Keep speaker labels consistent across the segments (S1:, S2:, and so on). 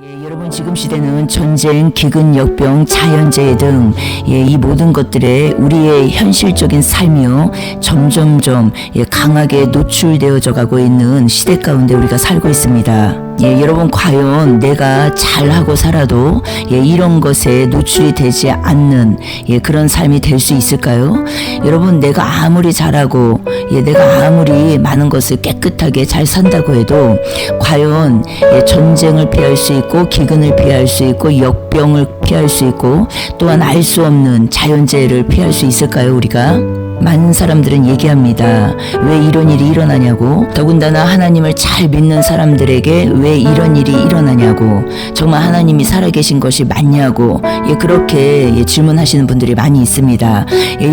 S1: 여러분 지금 시대는 전쟁, 기근, 역병, 자연재해 등 이 모든 것들에 우리의 현실적인 삶이요 점점점 강하게 노출되어져 가고 있는 시대 가운데 우리가 살고 있습니다. 여러분 과연 내가 잘하고 살아도 이런 것에 노출이 되지 않는 그런 삶이 될 수 있을까요? 여러분 내가 아무리 잘하고 내가 아무리 많은 것을 깨끗하게 잘 산다고 해도 과연 전쟁을 피할 수 있고 기근을 피할 수 있고 역병을 피할 수 있고 또한 알 수 없는 자연재해를 피할 수 있을까요 우리가? 많은 사람들은 얘기합니다. 왜 이런 일이 일어나냐고. 더군다나 하나님을 잘 믿는 사람들에게 왜 이런 일이 일어나냐고. 정말 하나님이 살아계신 것이 맞냐고. 그렇게 질문하시는 분들이 많이 있습니다.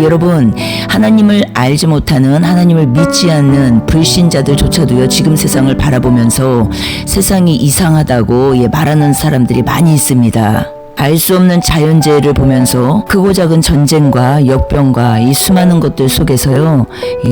S1: 여러분 하나님을 알지 못하는, 하나님을 믿지 않는 불신자들조차도요 지금 세상을 바라보면서 세상이 이상하다고 말하는 사람들이 많이 있습니다. 알 수 없는 자연재해를 보면서 크고 작은 전쟁과 역병과 이 수많은 것들 속에서요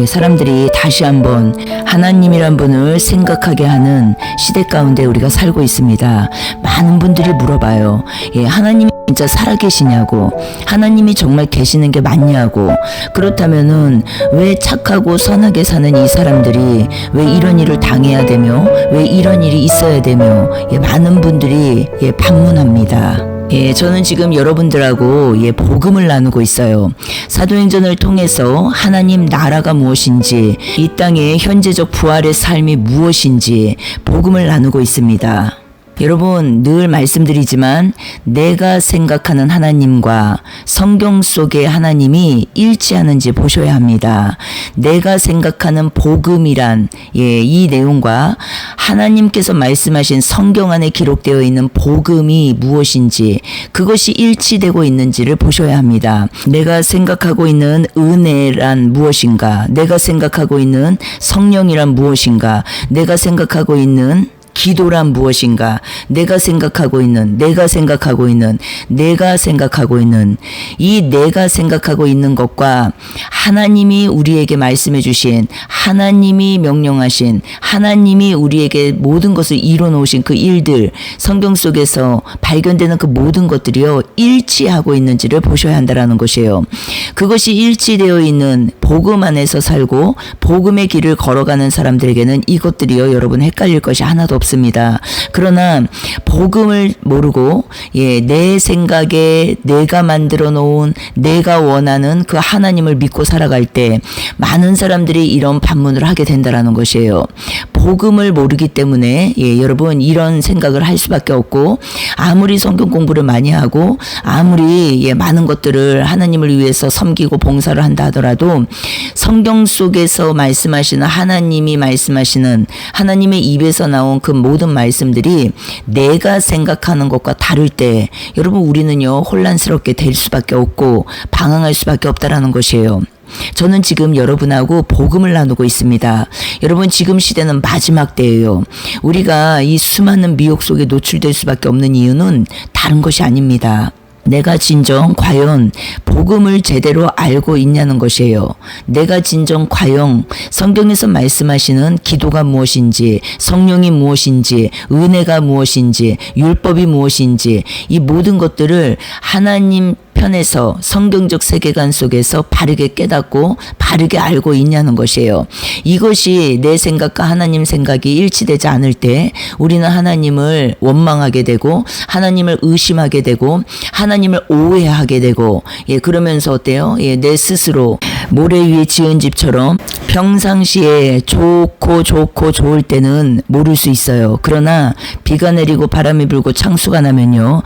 S1: 사람들이 다시 한번 하나님이란 분을 생각하게 하는 시대 가운데 우리가 살고 있습니다. 많은 분들이 물어봐요. 하나님이 진짜 살아계시냐고, 하나님이 정말 계시는 게 맞냐고. 그렇다면은 왜 착하고 선하게 사는 이 사람들이 왜 이런 일을 당해야 되며 왜 이런 일이 있어야 되며 많은 분들이 반문합니다. 저는 지금 여러분들하고 복음을 나누고 있어요. 사도행전을 통해서 하나님 나라가 무엇인지, 이 땅의 현재적 부활의 삶이 무엇인지 복음을 나누고 있습니다. 여러분 늘 말씀드리지만 내가 생각하는 하나님과 성경 속의 하나님이 일치하는지 보셔야 합니다. 내가 생각하는 복음이란 이 내용과 하나님께서 말씀하신 성경 안에 기록되어 있는 복음이 무엇인지, 그것이 일치되고 있는지를 보셔야 합니다. 내가 생각하고 있는 은혜란 무엇인가, 내가 생각하고 있는 성령이란 무엇인가, 내가 생각하고 있는 기도란 무엇인가, 내가 생각하고 있는 이 내가 생각하고 있는 것과 하나님이 우리에게 말씀해 주신, 하나님이 명령하신, 하나님이 우리에게 모든 것을 이뤄 놓으신 그 일들, 성경 속에서 발견되는 그 모든 것들이요 일치하고 있는지를 보셔야 한다라는 것이에요. 그것이 일치되어 있는 복음 안에서 살고 복음의 길을 걸어가는 사람들에게는 이것들이요 여러분 헷갈릴 것이 하나도 없습니다. 그러나 복음을 모르고 내 생각에 내가 만들어 놓은, 내가 원하는 그 하나님을 믿고 살아갈 때 많은 사람들이 이런 반문을 하게 된다라는 것이에요. 복음을 모르기 때문에 여러분 이런 생각을 할 수밖에 없고, 아무리 성경 공부를 많이 하고 아무리 많은 것들을 하나님을 위해서 섬기고 봉사를 한다 하더라도 성경 속에서 말씀하시는, 하나님이 말씀하시는, 하나님의 입에서 나온 그 모든 말씀들이 내가 생각하는 것과 다를 때 여러분 우리는요 혼란스럽게 될 수밖에 없고 방황할 수밖에 없다라는 것이에요. 저는 지금 여러분하고 복음을 나누고 있습니다. 여러분 지금 시대는 마지막 때예요. 우리가 이 수많은 미혹 속에 노출될 수밖에 없는 이유는 다른 것이 아닙니다. 내가 진정 과연 복음을 제대로 알고 있냐는 것이에요. 내가 진정 과연 성경에서 말씀하시는 기도가 무엇인지, 성령이 무엇인지, 은혜가 무엇인지, 율법이 무엇인지, 이 모든 것들을 하나님 편에서 성경적 세계관 속에서 바르게 깨닫고 바르게 알고 있냐는 것이에요. 이것이 내 생각과 하나님 생각이 일치되지 않을 때 우리는 하나님을 원망하게 되고 하나님을 의심하게 되고 하나님을 오해하게 되고 그러면서 어때요? 내 스스로 모래 위에 지은 집처럼 평상시에 좋고 좋을 때는 모를 수 있어요. 그러나 비가 내리고 바람이 불고 창수가 나면요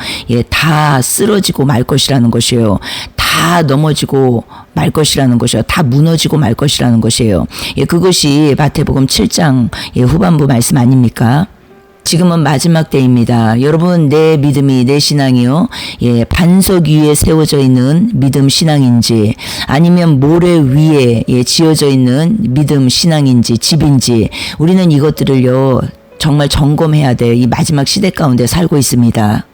S1: 다 쓰러지고 말 것이라는 것이에요. 다 넘어지고 말 것이라는 것이요. 다 무너지고 말 것이라는 것이에요. 그것이 마태복음 7장 후반부 말씀 아닙니까? 지금은 마지막 때입니다. 여러분 내 믿음이, 내 신앙이요 반석 위에 세워져 있는 믿음 신앙인지 아니면 모래 위에 지어져 있는 믿음 신앙인지 집인지 우리는 이것들을요 정말 점검해야 돼. 이 마지막 시대 가운데 살고 있습니다.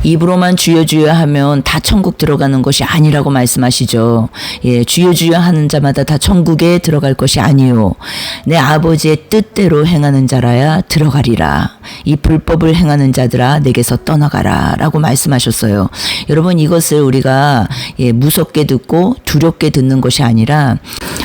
S1: 입으로만 주여 주여 하면 다 천국 들어가는 것이 아니라고 말씀하시죠. 예, 주여 주여 하는 자마다 다 천국에 들어갈 것이 아니요. 내 아버지의 뜻대로 행하는 자라야 들어가리라. 이 불법을 행하는 자들아 내게서 떠나가라 라고 말씀하셨어요. 여러분, 이것을 우리가 무섭게 듣고 두렵게 듣는 것이 아니라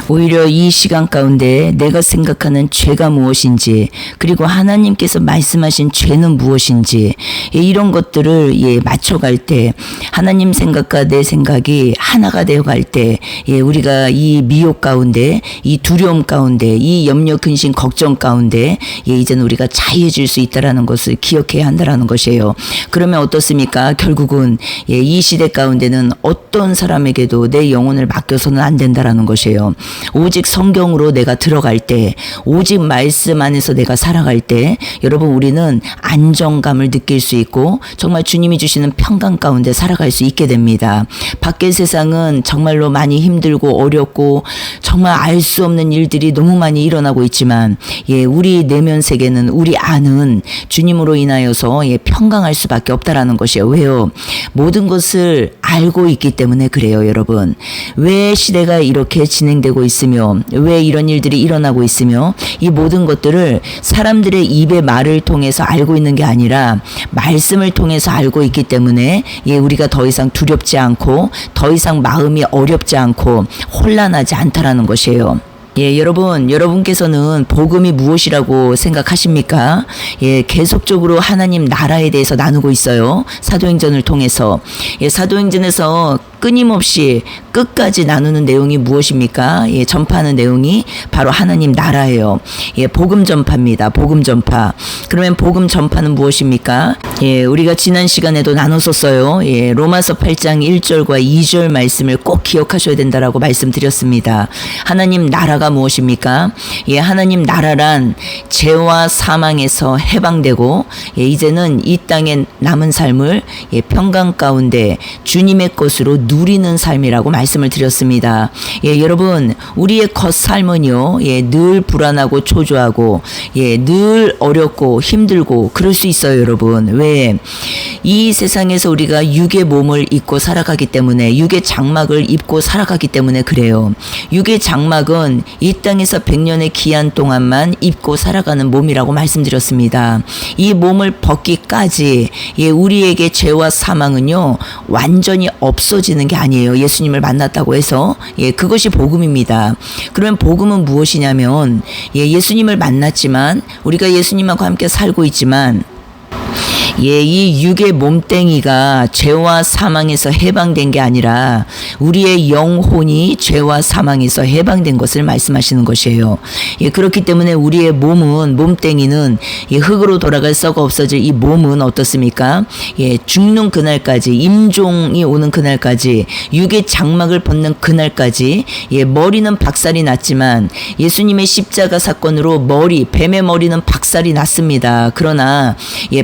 S1: 오히려 이 시간 가운데 내가 생각하는 죄가 무엇인지, 그리고 하나님께서 말씀하신 죄는 무엇인지, 이런 것들을 맞춰갈 때, 하나님 생각과 내 생각이 하나가 되어갈 때, 우리가 이 미혹 가운데, 이 두려움 가운데, 이 염려 근심 걱정 가운데 이제는 우리가 자유해질 수 있다라는 것을 기억해야 한다라는 것이에요. 그러면 어떻습니까? 결국은 이 시대 가운데는 어떤 사람에게도 내 영혼을 맡겨서는 안 된다라는 것이에요. 오직 성경으로 내가 들어갈 때, 오직 말씀 안에서 내가 살아갈 때, 여러분, 우리는 안정감을 느낄 수 있고 정말 주님이 주시는 평강 가운데 살아갈 수 있게 됩니다. 밖의 세상은 정말로 많이 힘들고 어렵고 정말 알 수 없는 일들이 너무 많이 일어나고 있지만 우리 내면 세계는, 우리 안은 주님으로 인하여서 평강할 수밖에 없다라는 것이에요. 왜요? 모든 것을 알고 있기 때문에 그래요, 여러분. 왜 시대가 이렇게 진행되고 있으며 왜 이런 일들이 일어나고 있으며 이 모든 것들을 사람들의 입의 말을 통해서 알고 있는 게 아니라 말씀을 통해서 알고 있기 때문에 우리가 더 이상 두렵지 않고 더 이상 마음이 어렵지 않고 혼란하지 않다라는 것이에요. 여러분께서는 복음이 무엇이라고 생각하십니까? 계속적으로 하나님 나라에 대해서 나누고 있어요. 사도행전을 통해서. 사도행전에서 끊임없이 끝까지 나누는 내용이 무엇입니까? 전파하는 내용이 바로 하나님 나라예요. 복음 전파입니다. 복음 전파. 그러면 복음 전파는 무엇입니까? 우리가 지난 시간에도 나눴었어요. 로마서 8장 1절과 2절 말씀을 꼭 기억하셔야 된다라고 말씀드렸습니다. 하나님 나라가 무엇입니까? 하나님 나라란 죄와 사망에서 해방되고 이제는 이 땅에 남은 삶을 평강 가운데 주님의 것으로 누리는 삶이라고 말씀을 드렸습니다. 여러분, 우리의 겉삶은요, 늘 불안하고 초조하고, 늘 어렵고 힘들고 그럴 수 있어요, 여러분. 왜? 이 세상에서 우리가 육의 몸을 입고 살아가기 때문에, 육의 장막을 입고 살아가기 때문에 그래요. 육의 장막은 이 땅에서 100년의 기한 동안만 입고 살아가는 몸이라고 말씀드렸습니다. 이 몸을 벗기까지 우리에게 죄와 사망은요, 완전히 없어지는 게 아니에요. 예수님을 만났다고 해서. 그것이 복음입니다. 그러면 복음은 무엇이냐면, 예수님을 만났지만, 우리가 예수님하고 함께 살고 있지만, 이 육의 몸뚱이가 죄와 사망에서 해방된 게 아니라 우리의 영혼이 죄와 사망에서 해방된 것을 말씀하시는 것이에요. 그렇기 때문에 우리의 몸뚱이는 흙으로 돌아갈 썩어 없어질 이 몸은 어떻습니까? 죽는 그날까지, 임종이 오는 그날까지, 육의 장막을 벗는 그날까지 머리는 박살이 났지만 예수님의 십자가 사건으로 뱀의 머리는 박살이 났습니다. 그러나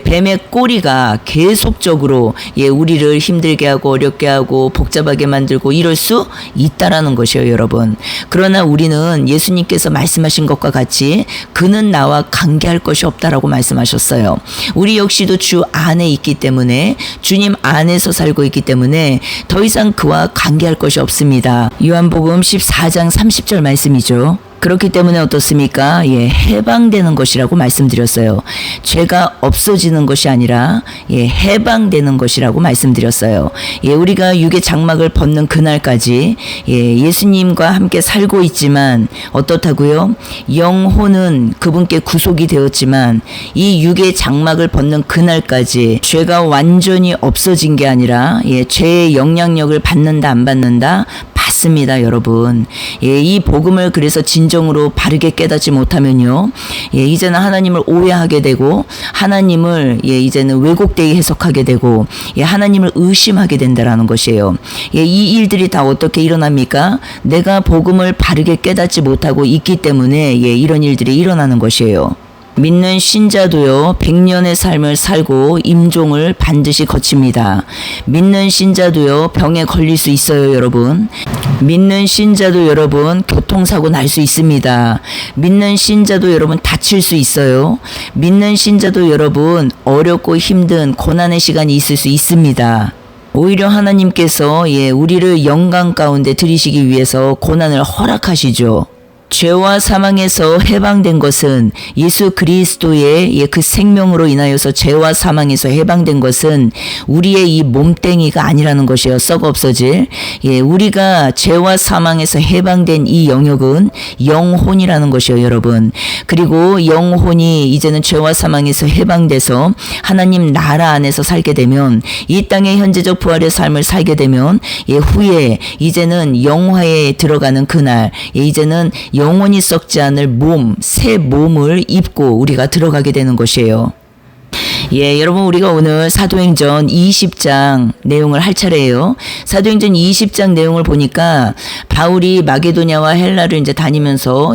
S1: 뱀의 꼬리가 계속적으로 우리를 힘들게 하고 어렵게 하고 복잡하게 만들고 이럴 수 있다라는 것이에요, 여러분. 그러나 우리는 예수님께서 말씀하신 것과 같이 그는 나와 관계할 것이 없다라고 말씀하셨어요. 우리 역시도 주 안에 있기 때문에, 주님 안에서 살고 있기 때문에 더 이상 그와 관계할 것이 없습니다. 요한복음 14장 30절 말씀이죠. 그렇기 때문에 어떻습니까? 해방되는 것이라고 말씀드렸어요. 죄가 없어지는 것이 아니라 해방되는 것이라고 말씀드렸어요. 우리가 육의 장막을 벗는 그날까지 예수님과 함께 살고 있지만 어떻다고요? 영혼은 그분께 구속이 되었지만 이 육의 장막을 벗는 그날까지 죄가 완전히 없어진 게 아니라 죄의 영향력을 받는다 안 받는다? 받습니다, 여러분. 이 복음을 그래서 진정으로 바르게 깨닫지 못하면요, 이제는 하나님을 오해하게 되고 하나님을 이제는 왜곡되게 해석하게 되고 하나님을 의심하게 된다라는 것이에요. 이 일들이 다 어떻게 일어납니까? 내가 복음을 바르게 깨닫지 못하고 있기 때문에 이런 일들이 일어나는 것이에요. 믿는 신자도요, 100년의 삶을 살고 임종을 반드시 거칩니다. 믿는 신자도요, 병에 걸릴 수 있어요, 여러분. 믿는 신자도 여러분 교통사고 날 수 있습니다. 믿는 신자도 여러분 다칠 수 있어요. 믿는 신자도 여러분 어렵고 힘든 고난의 시간이 있을 수 있습니다. 오히려 하나님께서 우리를 영광 가운데 들이시기 위해서 고난을 허락하시죠. 죄와 사망에서 해방된 것은 예수 그리스도의 그 생명으로 인하여서 죄와 사망에서 해방된 것은 우리의 이 몸뚱이가 아니라는 것이에요. 썩어 없어질. 우리가 죄와 사망에서 해방된 이 영역은 영혼이라는 것이에요, 여러분. 그리고 영혼이 이제는 죄와 사망에서 해방돼서 하나님 나라 안에서 살게 되면 이 땅의 현재적 부활의 삶을 살게 되면 후에 이제는 영화에 들어가는 그날 이제는 영원히 썩지 않을 새 몸을 입고 우리가 들어가게 되는 것이에요. 여러분 우리가 오늘 사도행전 20장 내용을 할 차례예요. 사도행전 20장 내용을 보니까 바울이 마게도냐와 헬라를 이제 다니면서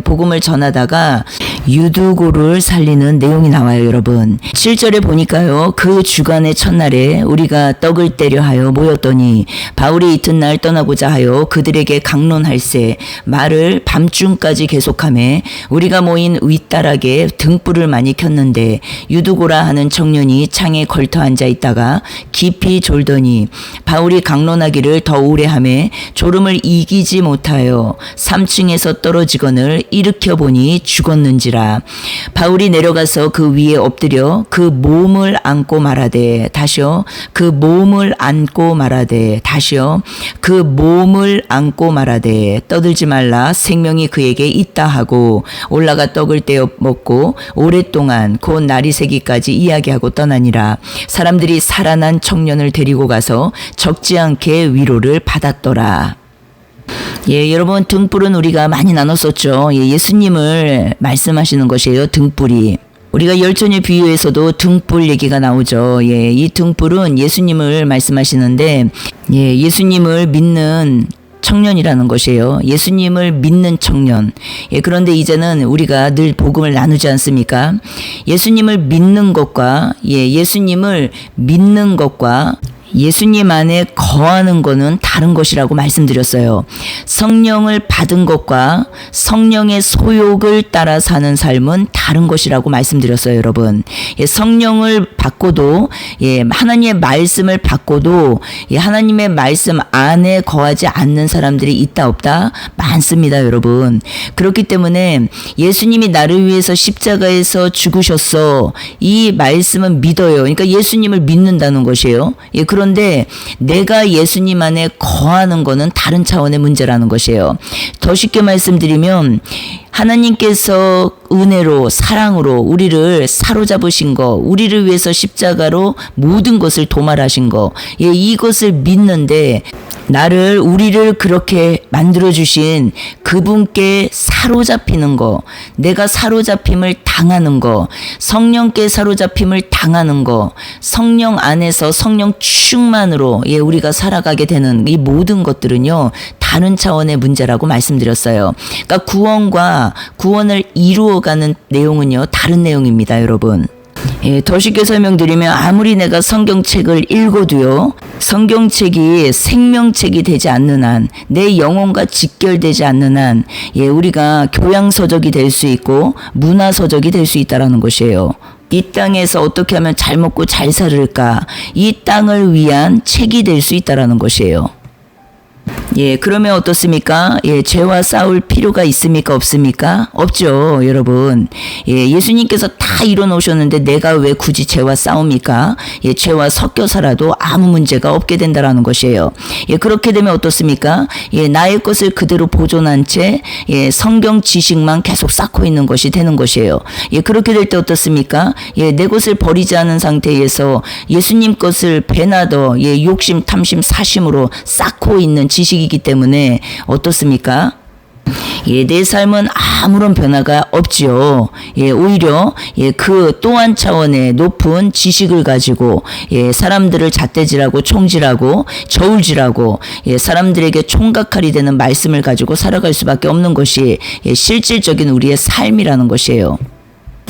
S1: 복음을 전하다가 유두고를 살리는 내용이 나와요, 여러분. 7절에 보니까요. 그 주간의 첫날에 우리가 떡을 떼려 하여 모였더니 바울이 이튿날 떠나고자 하여 그들에게 강론할세 말을 밤중까지 계속하매 우리가 모인 윗다락에 등불을 많이 켰는데 유두고라 하는 청년이 창에 걸터 앉아 있다가 깊이 졸더니 바울이 강론하기를 더 오래 하매 졸음을 이기지 못하여 3층에서 떨어지거늘 일으켜 보니 죽었는지라. 바울이 내려가서 그 위에 엎드려 그 몸을 안고 말하되 다시요 그 몸을 안고 말하되 다시요 그 몸을 안고 말하되 떠들지 말라 생명이 그에게 있다 하고 올라가 떡을 떼어 먹고 오랫동안 곧 날이 새기까지 이야기하고 떠나니라. 사람들이 살아난 청년을 데리고 가서 적지 않게 위로를 받았더라. 여러분 등불은 우리가 많이 나눴었죠. 예수님을 말씀하시는 것이에요. 등불이. 우리가 열전의 비유에서도 등불 얘기가 나오죠. 이 등불은 예수님을 말씀하시는데 예수님을 믿는 청년이라는 것이에요. 예수님을 믿는 청년. 그런데 이제는 우리가 늘 복음을 나누지 않습니까? 예수님을 믿는 것과 예수님을 믿는 것과 예수님 안에 거하는 것은 다른 것이라고 말씀드렸어요. 성령을 받은 것과 성령의 소욕을 따라 사는 삶은 다른 것이라고 말씀드렸어요, 여러분. 성령을 받고도 하나님의 말씀을 받고도 하나님의 말씀 안에 거하지 않는 사람들이 있다 없다 많습니다, 여러분. 그렇기 때문에 예수님이 나를 위해서 십자가에서 죽으셨어. 이 말씀은 믿어요. 그러니까 예수님을 믿는다는 것이에요. 그런데 내가 예수님 안에 거하는 것은 다른 차원의 문제라는 것이에요. 더 쉽게 말씀드리면 하나님께서 은혜로 사랑으로 우리를 사로잡으신 거, 우리를 위해서 십자가로 모든 것을 도말하신 거, 이것을 믿는데 우리를 그렇게 만들어주신 그분께 사로잡히는 거, 내가 사로잡힘을 당하는 거, 성령께 사로잡힘을 당하는 거, 성령 안에서 성령 충만으로 우리가 살아가게 되는 이 모든 것들은요, 다른 차원의 문제라고 말씀드렸어요. 그러니까 구원을 이루어가는 내용은요, 다른 내용입니다, 여러분. 더 쉽게 설명드리면 아무리 내가 성경책을 읽어도요, 성경책이 생명책이 되지 않는 한, 내 영혼과 직결되지 않는 한, 우리가 교양서적이 될 수 있고 문화서적이 될 수 있다는 것이에요. 이 땅에서 어떻게 하면 잘 먹고 잘 살을까, 이 땅을 위한 책이 될 수 있다는 것이에요. 그러면 어떻습니까? 죄와 싸울 필요가 있습니까? 없습니까? 없죠, 여러분. 예수님께서 다 이뤄놓으셨는데 내가 왜 굳이 죄와 싸웁니까? 죄와 섞여 살아도 아무 문제가 없게 된다라는 것이에요. 그렇게 되면 어떻습니까? 나의 것을 그대로 보존한 채 성경 지식만 계속 쌓고 있는 것이 되는 것이에요. 그렇게 될 때 어떻습니까? 내 것을 버리지 않은 상태에서 예수님 것을 배나 더 욕심, 탐심, 사심으로 쌓고 있는 지식이기 때문에 어떻습니까? 내 삶은 아무런 변화가 없지요. 오히려 그 또 한 차원의 높은 지식을 가지고 사람들을 잣대질하고 총질하고 저울질하고 사람들에게 총각할이 되는 말씀을 가지고 살아갈 수밖에 없는 것이 실질적인 우리의 삶이라는 것이에요.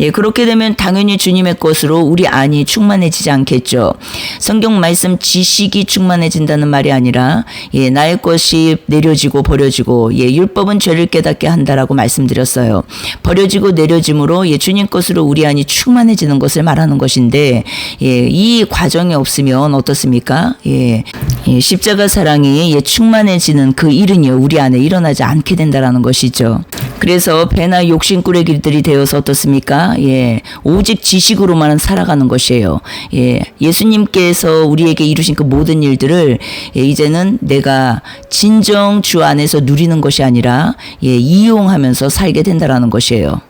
S1: 예, 그렇게 되면 당연히 주님의 것으로 우리 안이 충만해지지 않겠죠. 성경 말씀 지식이 충만해진다는 말이 아니라 예, 나의 것이 내려지고 버려지고 예, 율법은 죄를 깨닫게 한다라고 말씀드렸어요. 버려지고 내려짐으로 예, 주님 것으로 우리 안이 충만해지는 것을 말하는 것인데 예, 이 과정이 없으면 어떻습니까? 예, 예, 십자가 사랑이 예, 충만해지는 그 일은요 우리 안에 일어나지 않게 된다라는 것이죠. 그래서 배나 욕심꾼의 길들이 되어서 어떻습니까? 예, 오직 지식으로만 살아가는 것이에요. 예, 예수님께서 우리에게 이루신 그 모든 일들을 예, 이제는 내가 진정 주 안에서 누리는 것이 아니라 예, 이용하면서 살게 된다라는 것이에요.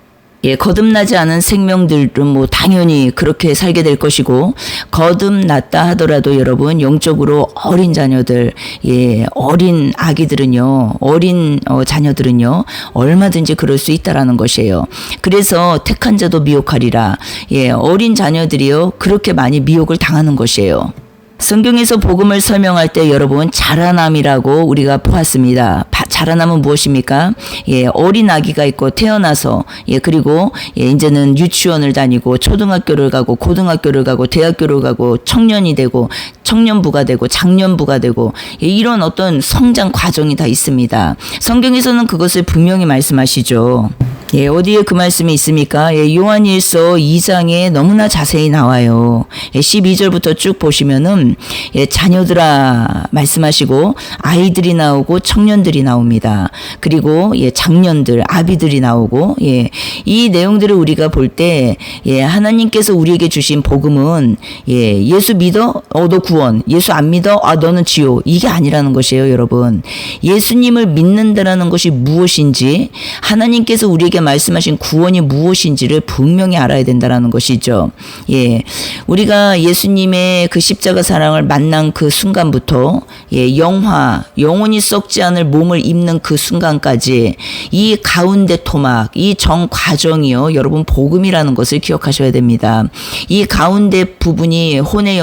S1: 예, 거듭나지 않은 생명들은 뭐 당연히 그렇게 살게 될 것이고 거듭났다 하더라도 여러분 영적으로 어린 자녀들, 예, 어린 아기들은요, 어린 자녀들은요 얼마든지 그럴 수 있다라는 것이에요. 그래서 택한 자도 미혹하리라. 예, 어린 자녀들이요 그렇게 많이 미혹을 당하는 것이에요. 성경에서 복음을 설명할 때 여러분 자라남이라고 우리가 보았습니다. 자라남은 무엇입니까? 예, 어린 아기가 있고 태어나서 예, 그리고 예, 이제는 유치원을 다니고 초등학교를 가고 고등학교를 가고 대학교를 가고 청년이 되고 청년부가 되고 장년부가 되고 예, 이런 어떤 성장 과정이 다 있습니다. 성경에서는 그것을 분명히 말씀하시죠. 예, 어디에 그 말씀이 있습니까? 예, 요한일서 2장에 너무나 자세히 나와요. 예, 12절부터 쭉 보시면은 예, 자녀들아 말씀하시고 아이들이 나오고 청년들이 나옵니다. 그리고 예, 장년들, 아비들이 나오고 예, 이 내용들을 우리가 볼 때 예, 하나님께서 우리에게 주신 복음은 예, 예수 믿어? 너 구원. 예수 안 믿어? 너는 지옥. 이게 아니라는 것이에요, 여러분. 예수님을 믿는다라는 것이 무엇인지 하나님께서 우리에게 말씀하신 구원이 무엇인지를 분명히 알아야 된다라는 것이죠. 예, 우리가 예수님의 그 십자가 사랑을 만난 그 순간부터 예, 영혼이 썩지 않을 몸을 입는 그 순간까지 이 가운데 토막, 이 정 과정이요, 여러분 복음이라는 것을 기억하셔야 됩니다. 이 가운데 부분이 혼의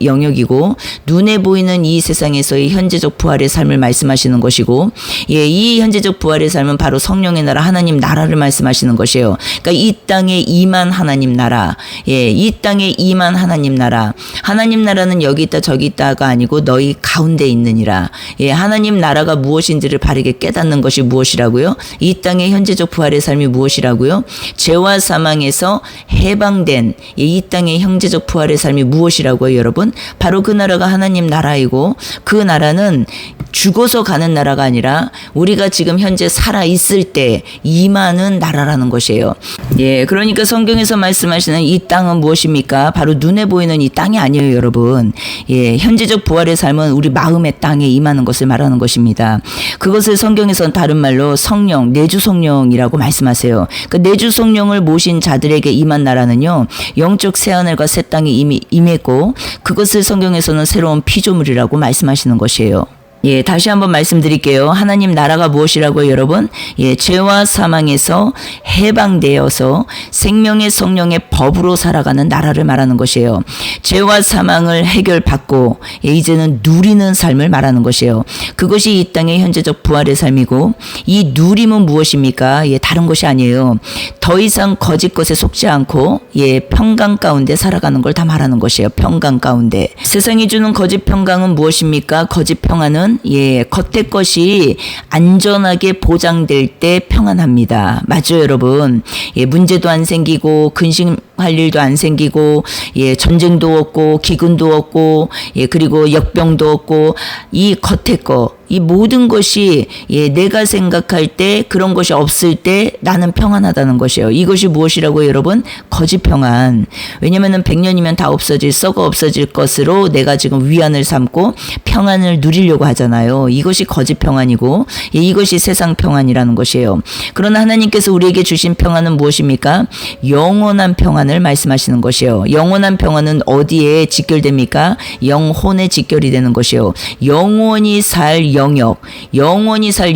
S1: 영역이고 눈에 보이는 이 세상에서의 현재적 부활의 삶을 말씀하시는 것이고, 예, 이 현재적 부활의 삶은 바로 성령의 나라, 하나님 나라를 말씀하시는 것이에요. 그러니까 이 땅에 임한 하나님 나라, 예, 이 땅에 임한 하나님 나라. 하나님 나라는 여기 있다 저기 있다가 아니고 너희 가운데 있느니라. 예, 하나님 나라가 무엇인지를 바르게 깨닫는 것이 무엇이라고요? 이 땅의 현재적 부활의 삶이 무엇이라고요? 죄와 사망에서 해방된 이 땅의 현재적 부활의 삶이 무엇이라고요, 여러분? 바로 그 나라가 하나님 나라이고 그 나라는 죽어서 가는 나라가 아니라 우리가 지금 현재 살아 있을 때 임하는 나라라는 것이에요. 예, 그러니까 성경에서 말씀하시는 이 땅은 무엇입니까? 바로 눈에 보이는 이 땅이 아니에요, 여러분. 예, 현재적 부활의 삶은 우리 마음의 땅에 임하는 것을 말하는 것입니다. 그것을 성경에서는 다른 말로 성령, 내주 성령이라고 말씀하세요. 그 내주 성령을 모신 자들에게 임한 나라는요, 영적 새하늘과 새 땅이 이미 임했고 그것을 성경에서는 새로운 피조물이라고 말씀하시는 것이에요. 예, 다시 한번 말씀드릴게요. 하나님 나라가 무엇이라고요, 여러분? 예, 죄와 사망에서 해방되어서 생명의 성령의 법으로 살아가는 나라를 말하는 것이에요. 죄와 사망을 해결받고 예, 이제는 누리는 삶을 말하는 것이에요. 그것이 이 땅의 현재적 부활의 삶이고 이 누림은 무엇입니까? 예, 다른 것이 아니에요. 더 이상 거짓 것에 속지 않고 예, 평강 가운데 살아가는 걸 다 말하는 것이에요. 평강 가운데. 세상이 주는 거짓 평강은 무엇입니까? 거짓 평안은 예, 겉의 것이 안전하게 보장될 때 평안합니다. 맞죠, 여러분? 예, 문제도 안 생기고 근심할 일도 안 생기고 예, 전쟁도 없고 기근도 없고 예, 그리고 역병도 없고 이 겉의 거, 이 모든 것이 예, 내가 생각할 때 그런 것이 없을 때 나는 평안하다는 것이에요. 이것이 무엇이라고요, 여러분? 거짓 평안. 왜냐면은 100년이면 다 썩어 없어질 것으로 내가 지금 위안을 삼고 평안을 누리려고 하잖아요. 이것이 거짓 평안이고 예, 이것이 세상 평안이라는 것이에요. 그러나 하나님께서 우리에게 주신 평안은 무엇입니까? 영원한 평안을 말씀하시는 것이에요. 영원한 평안은 어디에 직결됩니까? 영혼에 직결이 되는 것이에요. 영원히 살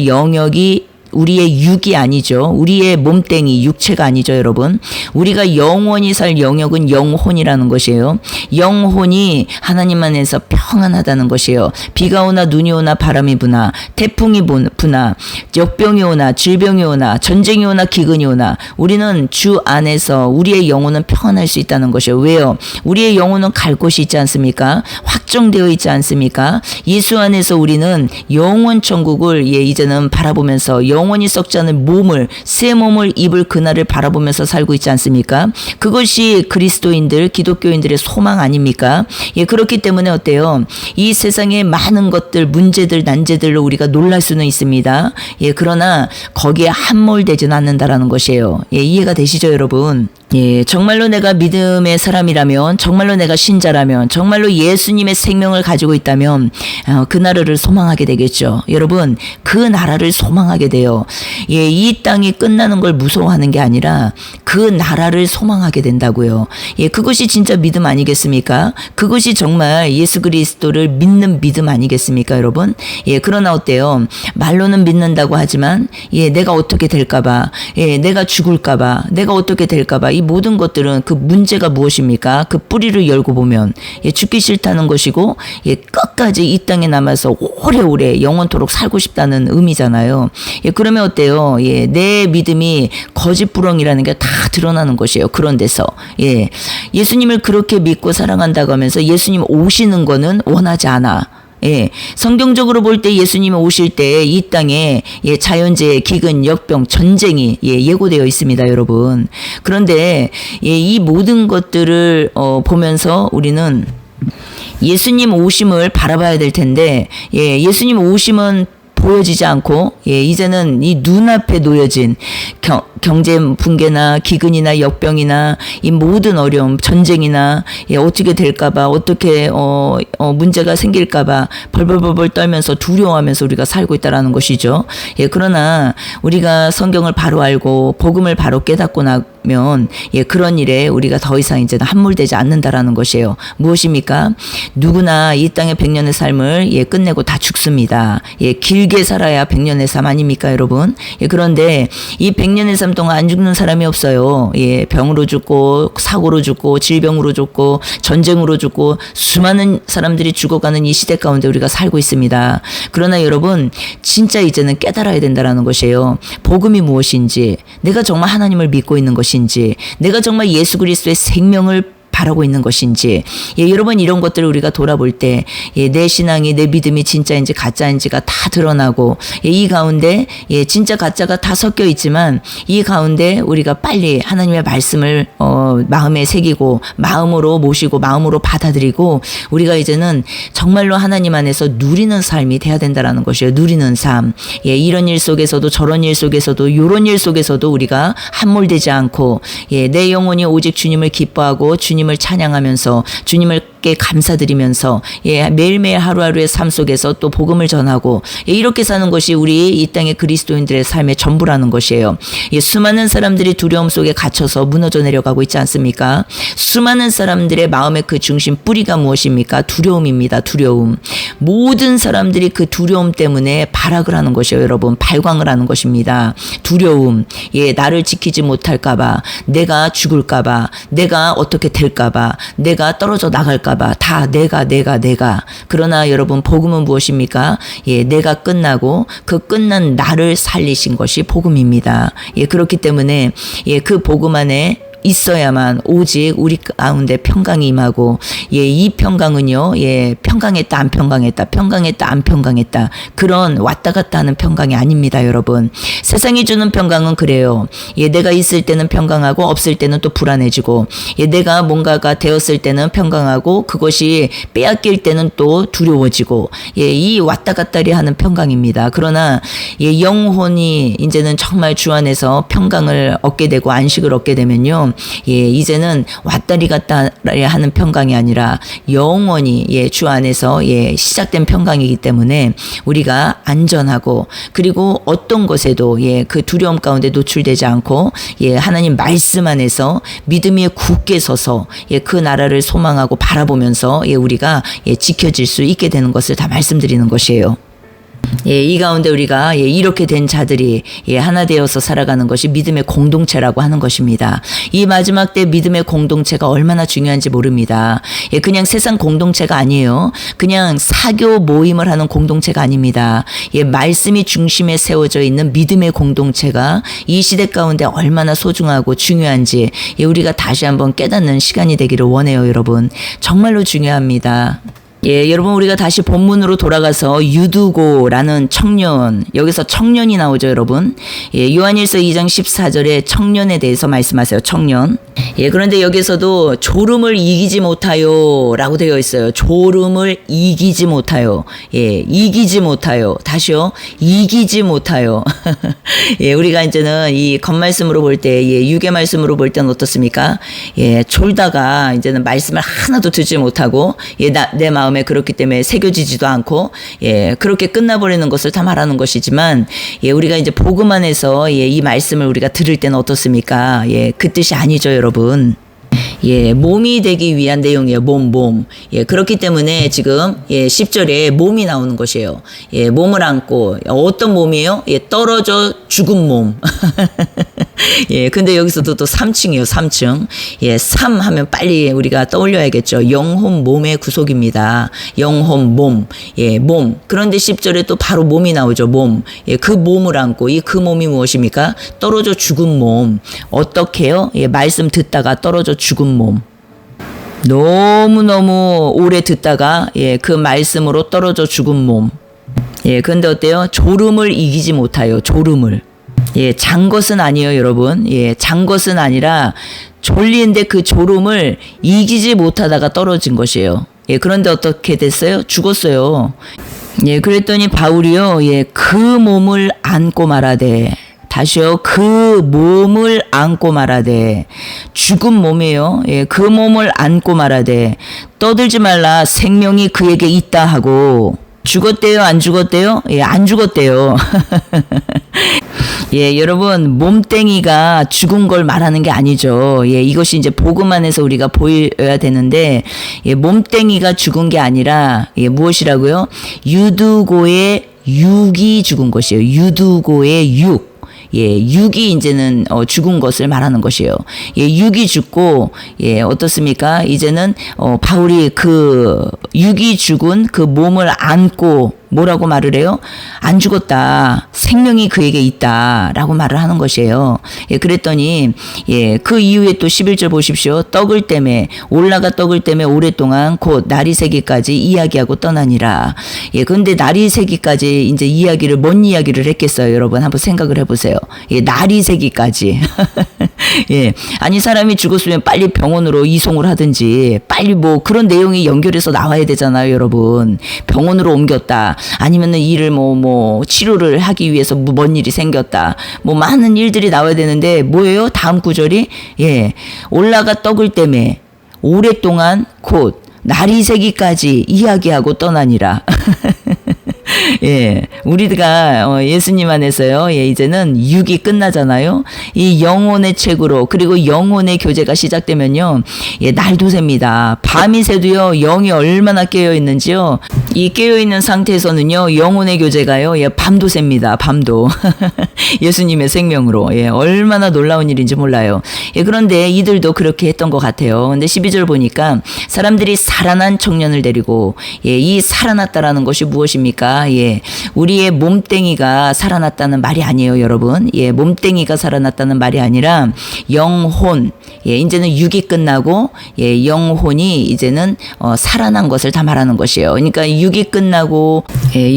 S1: 영역이 우리의 육이 아니죠. 우리의 몸뚱이 육체가 아니죠, 여러분. 우리가 영원히 살 영역은 영혼이라는 것이에요. 영혼이 하나님 안에서 평안하다는 것이에요. 비가 오나 눈이 오나 바람이 부나 태풍이 부나 역병이 오나 질병이 오나 전쟁이 오나 기근이 오나 우리는 주 안에서 우리의 영혼은 평안할 수 있다는 것이에요. 왜요? 우리의 영혼은 갈 곳이 있지 않습니까? 확정되어 있지 않습니까? 예수 안에서 우리는 영원 천국을 이제는 바라보면서 영원히 썩지 않은 몸을 새 몸을 입을 그날을 바라보면서 살고 있지 않습니까? 그것이 그리스도인들 기독교인들의 소망 아닙니까? 그렇기 때문에 어때요? 이 세상의 많은 것들 문제들 난제들로 우리가 놀랄 수는 있습니다. 그러나 거기에 함몰되지는 않는다라는 것이에요. 이해가 되시죠, 여러분? 정말로 내가 믿음의 사람이라면, 정말로 내가 신자라면, 정말로 예수님의 생명을 가지고 있다면 그 나라를 소망하게 되겠죠. 여러분, 그 나라를 소망하게 돼요. 이 땅이 끝나는 걸 무서워하는 게 아니라 그 나라를 소망하게 된다고요. 그것이 진짜 믿음 아니겠습니까? 그것이 정말 예수 그리스도를 믿는 믿음 아니겠습니까, 여러분? 그러나 어때요? 말로는 믿는다고 하지만 내가 어떻게 될까봐, 내가 죽을까봐, 내가 어떻게 될까봐, 이 모든 것들은 그 문제가 무엇입니까? 그 뿌리를 열고 보면 죽기 싫다는 것이고 끝까지 이 땅에 남아서 오래오래 영원토록 살고 싶다는 의미잖아요. 그러면 어때요? 내 믿음이 거짓부렁이라는 게 다 드러나는 것이에요. 그런 데서 예수님을 그렇게 믿고 사랑한다고 하면서 예수님 오시는 거는 원하지 않아. 성경적으로 볼 때 예수님이 오실 때 이 땅에 자연재해, 기근, 역병, 전쟁이 예고되어 있습니다, 여러분. 그런데 이 모든 것들을 보면서 우리는 예수님 오심을 바라봐야 될 텐데 예수님 오심은 보여지지 않고 이제는 이 눈앞에 놓여진 경제 붕괴나 기근이나 역병이나 이 모든 어려움, 전쟁이나 어떻게 될까봐, 어떻게 문제가 생길까봐 벌벌벌벌 떨면서 두려워하면서 우리가 살고 있다라는 것이죠. 그러나 우리가 성경을 바로 알고 복음을 바로 깨닫고 나면 그런 일에 우리가 더 이상 이제는 함몰되지 않는다라는 것이에요. 무엇입니까? 누구나 이 땅의 100년의 삶을 끝내고 다 죽습니다. 길게 살아야 100년의 삶 아닙니까, 여러분? 그런데 이 100년의 삶 동안 안 죽는 사람이 없어요. 병으로 죽고 사고로 죽고 질병으로 죽고 전쟁으로 죽고 수많은 사람들이 죽어가는 이 시대 가운데 우리가 살고 있습니다. 그러나 여러분, 진짜 이제는 깨달아야 된다는 것이에요. 복음이 무엇인지, 내가 정말 하나님을 믿고 있는 것인지, 내가 정말 예수 그리스도의 생명을 바라고 있는 것인지, 여러분, 이런 것들을 우리가 돌아볼 때 내 신앙이, 내 믿음이 진짜인지 가짜인지가 다 드러나고, 이 가운데 진짜 가짜가 다 섞여 있지만 이 가운데 우리가 빨리 하나님의 말씀을 마음에 새기고 마음으로 모시고 마음으로 받아들이고 우리가 이제는 정말로 하나님 안에서 누리는 삶이 돼야 된다라는 것이에요. 누리는 삶. 이런 일 속에서도 저런 일 속에서도 요런 일 속에서도 우리가 함몰되지 않고 내 영혼이 오직 주님을 기뻐하고 주님을 찬양하면서 주님께 감사드리면서 매일매일 하루하루의 삶 속에서 또 복음을 전하고 이렇게 사는 것이 우리 이 땅의 그리스도인들의 삶의 전부라는 것이에요. 수많은 사람들이 두려움 속에 갇혀서 무너져 내려가고 있지 않습니까? 수많은 사람들의 마음의 그 중심 뿌리가 무엇입니까? 두려움입니다. 두려움. 모든 사람들이 그 두려움 때문에 발악을 하는 것이에요, 여러분. 발광을 하는 것입니다. 두려움. 나를 지키지 못할까봐, 내가 죽을까봐, 내가 어떻게 될까봐, 내가 떨어져 나갈까봐, 다 내가. 그러나 여러분, 복음은 무엇입니까? 내가 끝나고 그 끝난 나를 살리신 것이 복음입니다. 그렇기 때문에 그 복음 안에 있어야만 오직 우리 가운데 평강이 임하고 이 평강은요 평강했다 안 평강했다 그런 왔다 갔다 하는 평강이 아닙니다, 여러분. 세상이 주는 평강은 그래요. 내가 있을 때는 평강하고 없을 때는 또 불안해지고 내가 뭔가가 되었을 때는 평강하고 그것이 빼앗길 때는 또 두려워지고 이 왔다 갔다리 하는 평강입니다. 그러나 영혼이 이제는 정말 주 안에서 평강을 얻게 되고 안식을 얻게 되면요 이제는 왔다리 갔다리 하는 평강이 아니라 영원히 주 안에서 시작된 평강이기 때문에 우리가 안전하고 그리고 어떤 것에도 그 두려움 가운데 노출되지 않고 하나님 말씀 안에서 믿음에 굳게 서서 그 나라를 소망하고 바라보면서 우리가 지켜질 수 있게 되는 것을 다 말씀드리는 것이에요. 예, 이 가운데 우리가 이렇게 된 자들이 하나 되어서 살아가는 것이 믿음의 공동체라고 하는 것입니다. 이 마지막 때 믿음의 공동체가 얼마나 중요한지 모릅니다. 그냥 세상 공동체가 아니에요. 그냥 사교 모임을 하는 공동체가 아닙니다. 말씀이 중심에 세워져 있는 믿음의 공동체가 이 시대 가운데 얼마나 소중하고 중요한지 우리가 다시 한번 깨닫는 시간이 되기를 원해요, 여러분. 정말로 중요합니다. 여러분 우리가 다시 본문으로 돌아가서 유두고라는 청년, 여기서 청년이 나오죠, 여러분. 요한일서 2장 14절에 청년에 대해서 말씀하세요. 청년. 그런데 여기서도 졸음을 이기지 못하요 라고 되어 있어요. 졸음을 이기지 못하요. 이기지 못하요. 다시요. 이기지 못하요. 우리가 이제는 이 겉말씀으로 볼 때, 유괴 말씀으로 볼 때는 어떻습니까? 졸다가 이제는 말씀을 하나도 듣지 못하고, 내 마음에 그렇기 때문에 새겨지지도 않고, 그렇게 끝나버리는 것을 다 말하는 것이지만, 우리가 이제 복음 안에서 이 말씀을 우리가 들을 때는 어떻습니까? 그 뜻이 아니죠, 여러분. 몸이 되기 위한 내용이에요. 몸. 그렇기 때문에 지금 10절에 몸이 나오는 것이에요. 몸을 안고 어떤 몸이에요? 떨어져 죽은 몸. 근데 여기서도 또 3층이에요. 3층. 3 하면 빨리 우리가 떠올려야겠죠. 영혼 몸의 구속입니다. 영혼 몸. 몸. 그런데 10절에 또 바로 몸이 나오죠. 몸. 그 몸을 안고 그 몸이 무엇입니까? 떨어져 죽은 몸. 어떻게요? 말씀 듣다가 떨어져 죽은 몸. 너무너무 오래 듣다가 그 말씀으로 떨어져 죽은 몸. 근데 어때요? 졸음을 이기지 못하요. 졸음을. 잔 것은 아니에요, 여러분. 잔 것은 아니라 졸리는데 그 졸음을 이기지 못하다가 떨어진 것이에요. 그런데 어떻게 됐어요? 죽었어요. 그랬더니 바울이요, 그 몸을 안고 말하되. 다시요. 그 몸을 안고 말하되. 죽은 몸이에요. 그 몸을 안고 말하되. 떠들지 말라. 생명이 그에게 있다 하고. 죽었대요? 안 죽었대요? 안 죽었대요. 여러분, 몸땡이가 죽은 걸 말하는 게 아니죠. 이것이 이제 복음 안에서 우리가 보여야 되는데, 몸땡이가 죽은 게 아니라, 무엇이라고요? 유두고의 육이 죽은 것이에요. 유두고의 육. 육이 이제는 죽은 것을 말하는 것이에요. 육이 죽고 어떻습니까? 이제는 바울이 그 육이 죽은 그 몸을 안고 뭐라고 말을 해요? 안 죽었다. 생명이 그에게 있다. 라고 말을 하는 것이에요. 그랬더니, 그 이후에 또 11절 보십시오. 떡을 때문에, 올라가 떡을 때문에 오랫동안 곧 날이 새기까지 이야기하고 떠나니라. 근데 날이 새기까지 이제 이야기를, 뭔 이야기를 했겠어요? 여러분, 한번 생각을 해보세요. 날이 새기까지. 아니, 사람이 죽었으면 빨리 병원으로 이송을 하든지, 빨리 뭐 그런 내용이 연결해서 나와야 되잖아요, 여러분. 병원으로 옮겼다. 아니면은 일을 뭐 치료를 하기 위해서 뭔 일이 생겼다. 뭐 많은 일들이 나와야 되는데 뭐예요? 다음 구절이 올라가 떡을 때문에 오랫동안 곧 날이 새기까지 이야기하고 떠나니라. 우리가 예수님 안에서요. 이제는 육이 끝나잖아요. 이 영혼의 책으로 그리고 영혼의 교제가 시작되면요. 날도 셉니다. 밤이 새도요. 영이 얼마나 깨어 있는지요. 이 깨어 있는 상태에서는요. 영혼의 교제가요. 밤도 셉니다. 밤도. 예수님의 생명으로. 얼마나 놀라운 일인지 몰라요. 그런데 이들도 그렇게 했던 것 같아요. 근데 12절 보니까 사람들이 살아난 청년을 데리고 이 살아났다라는 것이 무엇입니까? 우리의 몸땡이가 살아났다는 말이 아니에요, 여러분. 몸땡이가 살아났다는 말이 아니라 영혼. 이제는 육이 끝나고 영혼이 이제는 살아난 것을 다 말하는 것이에요. 그러니까 육이 끝나고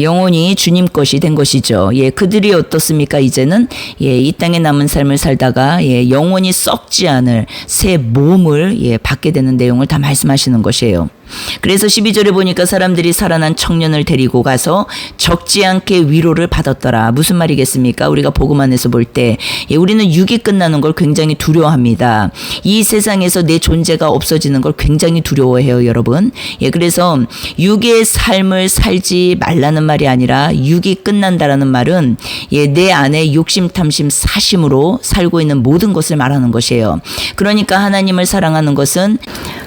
S1: 영혼이 주님 것이 된 것이죠. 그들이 어떻습니까? 이제는 이 땅에 남은 삶을 살다가 영혼이 썩지 않을 새 몸을 받게 되는 내용을 다 말씀하시는 것이에요. 그래서 12절에 보니까 사람들이 살아난 청년을 데리고 가서 적지 않게 위로를 받았더라. 무슨 말이겠습니까? 우리가 복음 안에서 볼 때 우리는 육이 끝나는 걸 굉장히 두려워합니다. 이 세상에서 내 존재가 없어지는 걸 굉장히 두려워해요, 여러분. 그래서 육의 삶을 살지 말라는 말이 아니라 육이 끝난다라는 말은 내 안에 욕심, 탐심, 사심으로 살고 있는 모든 것을 말하는 것이에요. 그러니까 하나님을 사랑하는 것은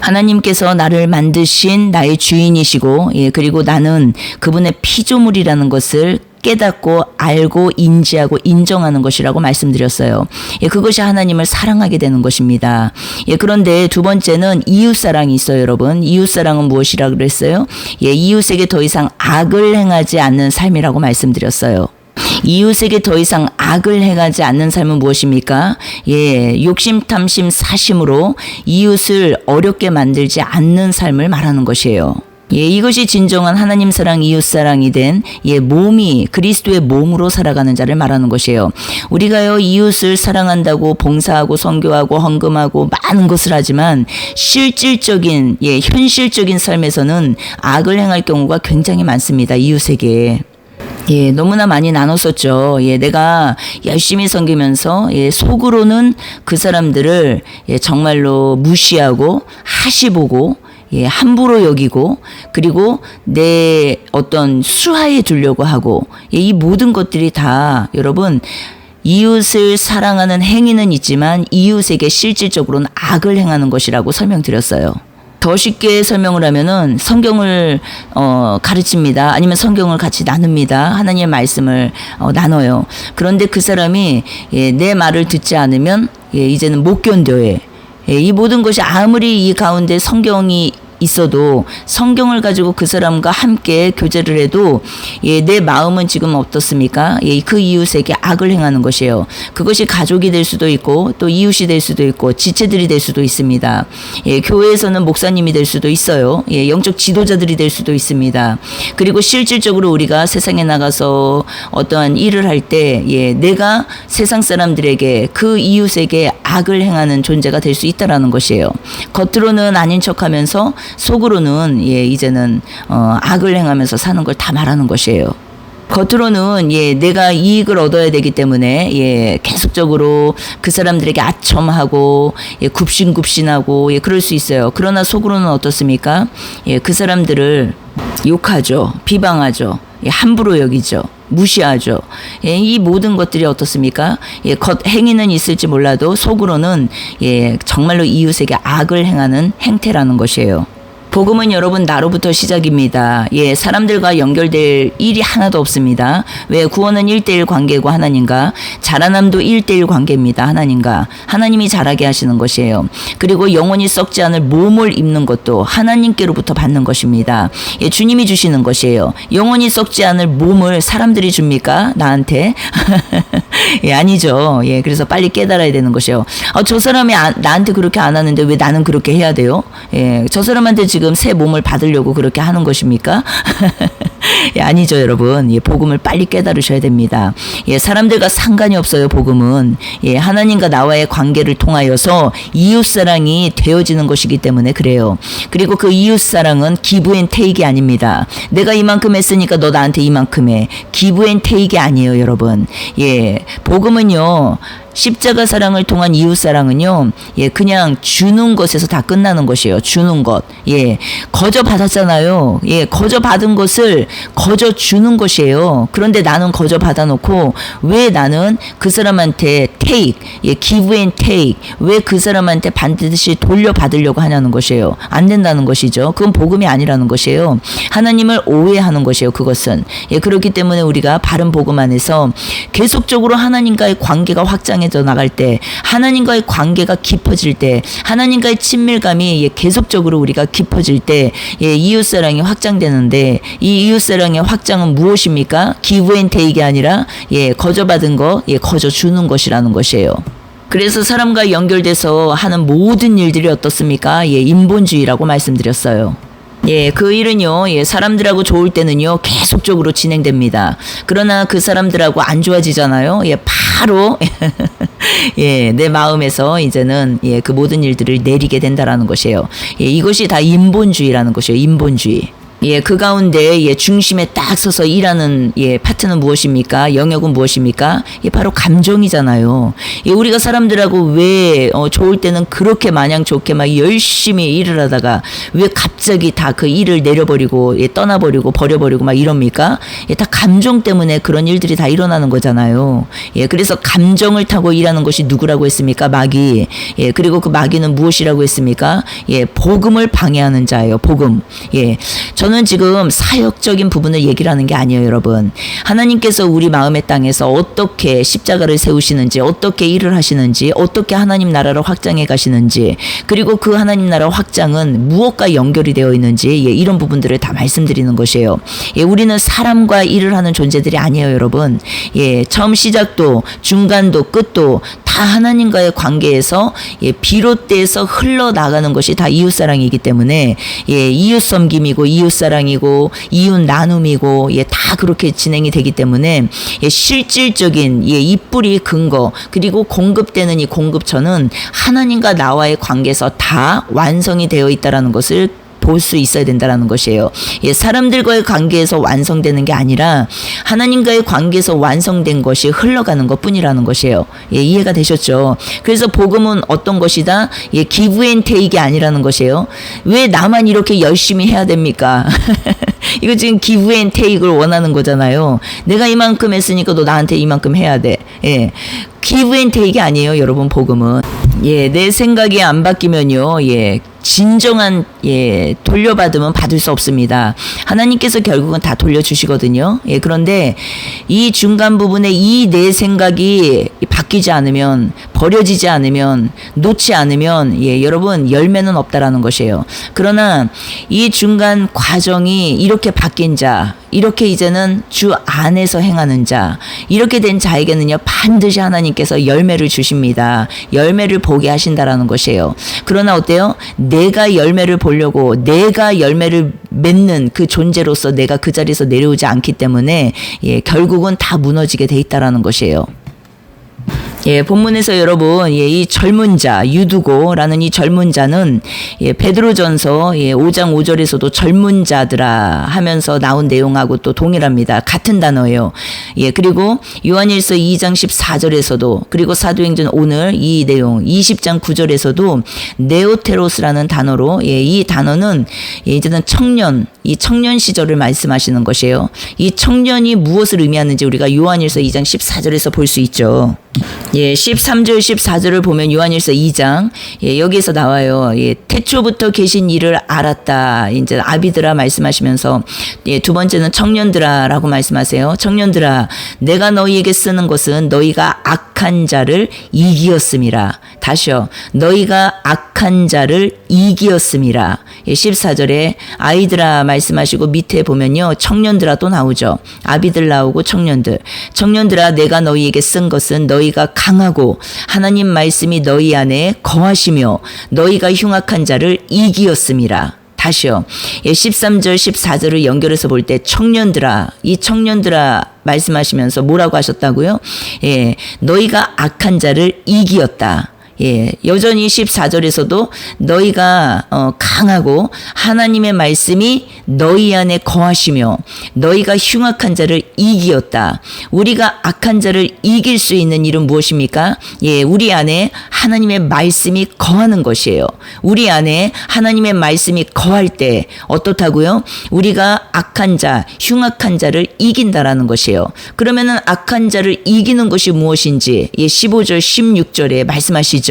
S1: 하나님께서 나를 만드신 대신 나의 주인이시고, 예, 그리고 나는 그분의 피조물이라는 것을 깨닫고 알고 인지하고 인정하는 것이라고 말씀드렸어요. 예, 그것이 하나님을 사랑하게 되는 것입니다. 예, 그런데 두 번째는 이웃사랑이 있어요, 여러분. 이웃사랑은 무엇이라 그랬어요? 예, 이웃에게 더 이상 악을 행하지 않는 삶이라고 말씀드렸어요. 이웃에게 더 이상 악을 행하지 않는 삶은 무엇입니까? 예, 욕심, 탐심, 사심으로 이웃을 어렵게 만들지 않는 삶을 말하는 것이에요. 예, 이것이 진정한 하나님 사랑, 이웃 사랑이 된 몸이 그리스도의 몸으로 살아가는 자를 말하는 것이에요. 우리가요, 이웃을 사랑한다고 봉사하고 선교하고 헌금하고 많은 것을 하지만 실질적인 현실적인 삶에서는 악을 행할 경우가 굉장히 많습니다. 이웃에게. 예, 너무나 많이 나눴었죠. 예, 내가 열심히 섬기면서 속으로는 그 사람들을 정말로 무시하고 하시보고 함부로 여기고, 그리고 내 어떤 수하에 두려고 하고, 이 모든 것들이 다 여러분 이웃을 사랑하는 행위는 있지만 이웃에게 실질적으로는 악을 행하는 것이라고 설명드렸어요. 더 쉽게 설명을 하면은 성경을 가르칩니다. 아니면 성경을 같이 나눕니다. 하나님의 말씀을 나눠요. 그런데 그 사람이 내 말을 듣지 않으면 이제는 못 견뎌해. 이 모든 것이 아무리 이 가운데 성경이 있어도 성경을 가지고 그 사람과 함께 교제를 해도 내 마음은 지금 어떻습니까? 그 이웃에게 악을 행하는 것이에요. 그것이 가족이 될 수도 있고 또 이웃이 될 수도 있고 지체들이 될 수도 있습니다. 교회에서는 목사님이 될 수도 있어요. 영적 지도자들이 될 수도 있습니다. 그리고 실질적으로 우리가 세상에 나가서 어떠한 일을 할 때 내가 세상 사람들에게 그 이웃에게 악을 행하는 존재가 될 수 있다라는 것이에요. 겉으로는 아닌 척하면서 속으로는 이제는 악을 행하면서 사는 걸 다 말하는 것이에요. 겉으로는 내가 이익을 얻어야 되기 때문에 계속적으로 그 사람들에게 아첨하고 굽신굽신하고 그럴 수 있어요. 그러나 속으로는 어떻습니까? 그 사람들을 욕하죠. 비방하죠. 함부로 여기죠. 무시하죠. 이 모든 것들이 어떻습니까? 겉 행위는 있을지 몰라도 속으로는 정말로 이웃에게 악을 행하는 행태라는 것이에요. 복음은 여러분 나로부터 시작입니다. 사람들과 연결될 일이 하나도 없습니다. 왜? 구원은 1:1 관계고 하나님과, 자라남도 1:1 관계입니다. 하나님과. 하나님이 자라게 하시는 것이에요. 그리고 영원히 썩지 않을 몸을 입는 것도 하나님께로부터 받는 것입니다. 주님이 주시는 것이에요. 영원히 썩지 않을 몸을 사람들이 줍니까? 나한테? 아니죠. 그래서 빨리 깨달아야 되는 것이에요. 저 사람이 나한테 그렇게 안 하는데 왜 나는 그렇게 해야 돼요? 저 사람한테 지금 새 몸을 받으려고 그렇게 하는 것입니까? 아니죠, 여러분. 복음을 빨리 깨달으셔야 됩니다. 사람들과 상관이 없어요, 복음은. 하나님과 나와의 관계를 통하여서 이웃사랑이 되어지는 것이기 때문에 그래요. 그리고 그 이웃사랑은 기브 앤 테이크이 아닙니다. 내가 이만큼 했으니까 너 나한테 이만큼 해. 기브 앤 테이크이 아니에요, 여러분. 복음은요, 십자가 사랑을 통한 이웃 사랑은요, 그냥 주는 것에서 다 끝나는 것이에요. 주는 것. 거저 받았잖아요. 거저 받은 것을 거저 주는 것이에요. 그런데 나는 거저 받아놓고 왜 나는 그 사람한테 take, give and take, 왜 그 사람한테 반드시 돌려받으려고 하냐는 것이에요. 안 된다는 것이죠. 그건 복음이 아니라는 것이에요. 하나님을 오해하는 것이에요. 그것은. 그렇기 때문에 우리가 바른 복음 안에서 계속적으로 하나님과의 관계가 확장해 나갈 때, 하나님과의 관계가 깊어질 때, 하나님과의 친밀감이 계속적으로 우리가 깊어질 때 이웃사랑이 확장되는데, 이 이웃사랑의 확장은 무엇입니까? give and take이 아니라 거저 받은 거 거저 주는 것이라는 것이에요. 그래서 사람과 연결돼서 하는 모든 일들이 어떻습니까? 인본주의라고 말씀드렸어요. 그 일은요, 사람들하고 좋을 때는요, 계속적으로 진행됩니다. 그러나 그 사람들하고 안 좋아지잖아요. 바로, 내 마음에서 이제는, 그 모든 일들을 내리게 된다라는 것이에요. 이것이 다 인본주의라는 것이에요. 인본주의. 예, 그 가운데 예, 중심에 딱 서서 일하는 예, 파트는 무엇입니까? 영역은 무엇입니까? 예, 바로 감정이잖아요. 예, 우리가 사람들하고 왜 좋을 때는 그렇게 마냥 좋게 막 열심히 일을 하다가 왜 갑자기 다 그 일을 내려버리고 예, 떠나버리고 버려버리고 막 이럽니까? 예, 다 감정 때문에 그런 일들이 다 일어나는 거잖아요. 예, 그래서 감정을 타고 일하는 것이 누구라고 했습니까? 마귀. 예, 그리고 그 마귀는 무엇이라고 했습니까? 예, 복음을 방해하는 자예요. 복음. 예, 저는 지금 사역적인 부분을 얘기를 하는 게 아니에요, 여러분. 하나님께서 우리 마음의 땅에서 어떻게 십자가를 세우시는지, 어떻게 일을 하시는지, 어떻게 하나님 나라를 확장해 가시는지, 그리고 그 하나님 나라 확장은 무엇과 연결이 되어 있는지, 예, 이런 부분들을 다 말씀드리는 것이에요. 예, 우리는 사람과 일을 하는 존재들이 아니에요, 여러분. 예, 처음 시작도, 중간도, 끝도 다 하나님과의 관계에서 예, 비롯돼서 흘러나가는 것이 다 이웃사랑이기 때문에 예, 이웃 섬김이고 이웃사랑이고 이웃 나눔이고 예, 다 그렇게 진행이 되기 때문에 예, 실질적인 예, 이 뿌리 근거 그리고 공급되는 이 공급처는 하나님과 나와의 관계에서 다 완성이 되어 있다라는 것을 볼 수 있어야 된다라는 것이에요. 예, 사람들과의 관계에서 완성되는 게 아니라 하나님과의 관계에서 완성된 것이 흘러가는 것뿐이라는 것이에요. 예, 이해가 되셨죠? 그래서 복음은 어떤 것이다? 예, 기브 앤 테이크이 아니라는 것이에요. 왜 나만 이렇게 열심히 해야 됩니까? 이거 지금 기브 앤 테이크를 원하는 거잖아요. 내가 이만큼 했으니까 너 나한테 이만큼 해야 돼. 예. 기브 앤 테이크이 아니에요, 여러분. 복음은. 예, 내 생각이 안 바뀌면요. 예. 진정한 예, 돌려받으면 받을 수 없습니다. 하나님께서 결국은 다 돌려주시거든요. 예, 그런데 이 중간 부분에 이 내 생각이 바뀌지 않으면 버려지지 않으면 놓지 않으면 예, 여러분 열매는 없다라는 것이에요. 그러나 이 중간 과정이 이렇게 바뀐 자 이렇게 이제는 주 안에서 행하는 자 이렇게 된 자에게는요 반드시 하나님께서 열매를 주십니다. 열매를 보게 하신다라는 것이에요. 그러나 어때요? 내가 열매를 보려고 내가 열매를 맺는 그 존재로서 내가 그 자리에서 내려오지 않기 때문에 예, 결국은 다 무너지게 돼 있다라는 것이에요. 예, 본문에서 여러분, 예, 이 젊은 자, 유두고라는 이 젊은 자는, 예, 베드로전서, 예, 5장 5절에서도 젊은 자들아 하면서 나온 내용하고 또 동일합니다. 같은 단어예요. 예, 그리고 요한일서 2장 14절에서도, 그리고 사도행전 오늘 이 내용, 20장 9절에서도 네오테로스라는 단어로, 예, 이 단어는, 예, 이제는 청년, 이 청년 시절을 말씀하시는 것이에요. 이 청년이 무엇을 의미하는지 우리가 요한일서 2장 14절에서 볼 수 있죠. 예, 13절, 14절을 보면 요한일서 2장, 예, 여기에서 나와요. 예, 태초부터 계신 이를 알았다. 이제 아비들아 말씀하시면서, 예, 두 번째는 청년들아라고 말씀하세요. 청년들아, 내가 너희에게 쓰는 것은 너희가 악한 자를 이기었음이라. 다시요. 너희가 악한 자를 이기었음이라. 예, 14절에 아이들아 말씀하시고 밑에 보면요. 청년들아 또 나오죠. 아비들 나오고 청년들. 청년들아 내가 너희에게 쓴 것은 너희가 강하고 하나님 말씀이 너희 안에 거하시며 너희가 흉악한 자를 이기었음이라. 다시요. 예, 13절 14절을 연결해서 볼 때 청년들아 이 청년들아 말씀하시면서 뭐라고 하셨다고요? 예, 너희가 악한 자를 이기었다. 예, 여전히 14절에서도 너희가 강하고 하나님의 말씀이 너희 안에 거하시며 너희가 흉악한 자를 이기었다. 우리가 악한 자를 이길 수 있는 일은 무엇입니까? 예, 우리 안에 하나님의 말씀이 거하는 것이에요. 우리 안에 하나님의 말씀이 거할 때 어떻다고요? 우리가 악한 자, 흉악한 자를 이긴다라는 것이에요. 그러면은 악한 자를 이기는 것이 무엇인지 예, 15절 16절에 말씀하시죠.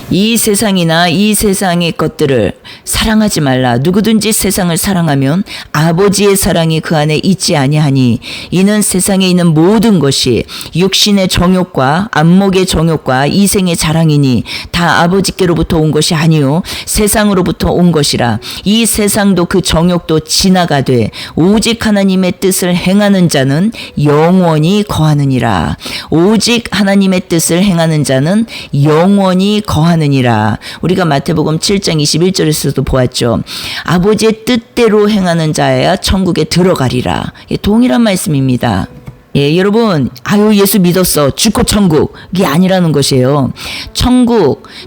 S1: 이 세상이나 이 세상의 것들을 사랑하지 말라. 누구든지 세상을 사랑하면 아버지의 사랑이 그 안에 있지 아니하니 이는 세상에 있는 모든 것이 육신의 정욕과 안목의 정욕과 이생의 자랑이니 다 아버지께로부터 온 것이 아니요 세상으로부터 온 것이라. 이 세상도 그 정욕도 지나가되 오직 하나님의 뜻을 행하는 자는 영원히 거하느니라. 오직 하나님의 뜻을 행하는 자는 영원히 거하느니라. 우리가 마태복음 7장 21절에서도 보았죠. 아버지의 뜻대로 행하는 자야 천국에 들어가리라. 동일한 말씀입니다. 예, 여러분, 아유, 예수 믿었어. 죽고 천국이 아니라는 것이에요.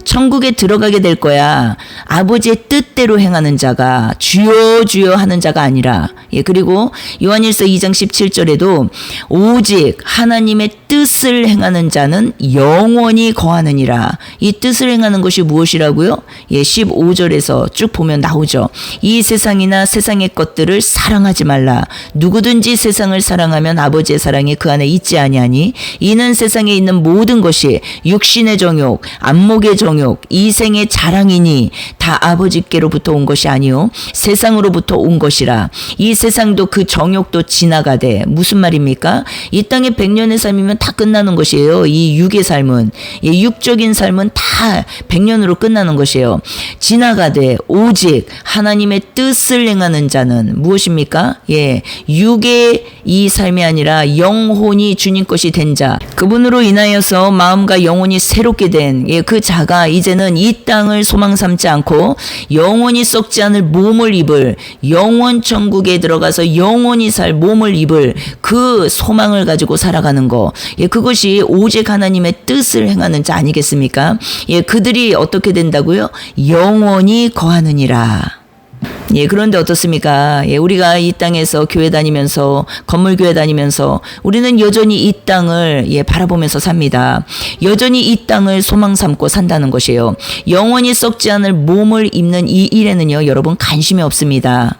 S1: 천국에 들어가게 될 거야. 아버지의 뜻대로 행하는 자가, 주여, 주여 하는 자가 아니라, 예, 그리고 요한일서 2장 17절에도 오직 하나님의 뜻을 행하는 자는 영원히 거하느니라. 이 뜻을 행하는 것이 무엇이라고요? 예, 15절에서 쭉 보면 나오죠. 이 세상이나 세상의 것들을 사랑하지 말라. 누구든지 세상을 사랑하면 아버지의 사랑이 그 안에 있지 아니하니 이는 세상에 있는 모든 것이 육신의 정욕, 안목의 정욕, 이생의 자랑이니 다 아버지께로부터 온 것이 아니요 세상으로부터 온 것이라. 이 세상도 그 정욕도 지나가되. 무슨 말입니까? 이 땅에 100년의 삶이면 다 끝나는 것이에요. 이 육의 삶은, 예, 육적인 삶은 다 100년으로 끝나는 것이에요. 지나가되 오직 하나님의 뜻을 행하는 자는 무엇입니까? 예, 육의 이 삶이 아니라 영혼이 주님 것이 된 자, 그분으로 인하여서 마음과 영혼이 새롭게 된, 예, 그 자가 이제는 이 땅을 소망 삼지 않고 영원히 썩지 않을 몸을 입을, 영원 천국에 들어가서 영원히 살 몸을 입을 그 소망을 가지고 살아가는 거, 예, 그것이 오직 하나님의 뜻을 행하는 자 아니겠습니까? 예, 그들이 어떻게 된다고요? 영원히 거하느니라. 예, 그런데 어떻습니까? 예, 우리가 이 땅에서 교회 다니면서, 건물교회 다니면서, 우리는 여전히 이 땅을, 예, 바라보면서 삽니다. 여전히 이 땅을 소망 삼고 산다는 것이에요. 영원히 썩지 않을 몸을 입는 이 일에는요, 여러분 관심이 없습니다.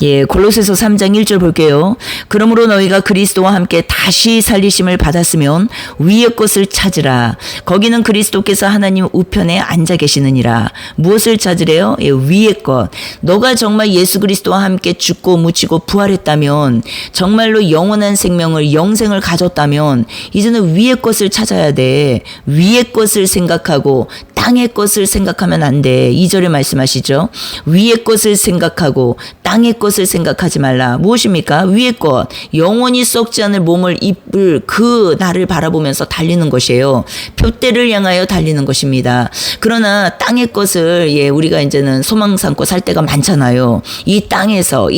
S1: 예, 골로새서 3장 1절 볼게요. 그러므로 너희가 그리스도와 함께 다시 살리심을 받았으면 위의 것을 찾으라. 거기는 그리스도께서 하나님 우편에 앉아 계시느니라. 무엇을 찾으래요? 예, 위의 것. 너가 정말 예수 그리스도와 함께 죽고 묻히고 부활했다면, 정말로 영원한 생명을, 영생을 가졌다면 이제는 위의 것을 찾아야 돼. 위의 것을 생각하고 땅의 것을 생각하면 안 돼. 2절에 말씀하시죠. 위의 것을 생각하고 땅의 것을 생각하지 말라. 무엇입니까? 위의 것, 영원히 썩지 않을 몸을 입을 그 날을 바라보면서 달리는 것이에요. 표대를 향하여 달리는 것입니다. 그러나 땅의 것을, 예, 우리가 이제는 소망 삼고 살 때가 많잖아요. 이 땅에서,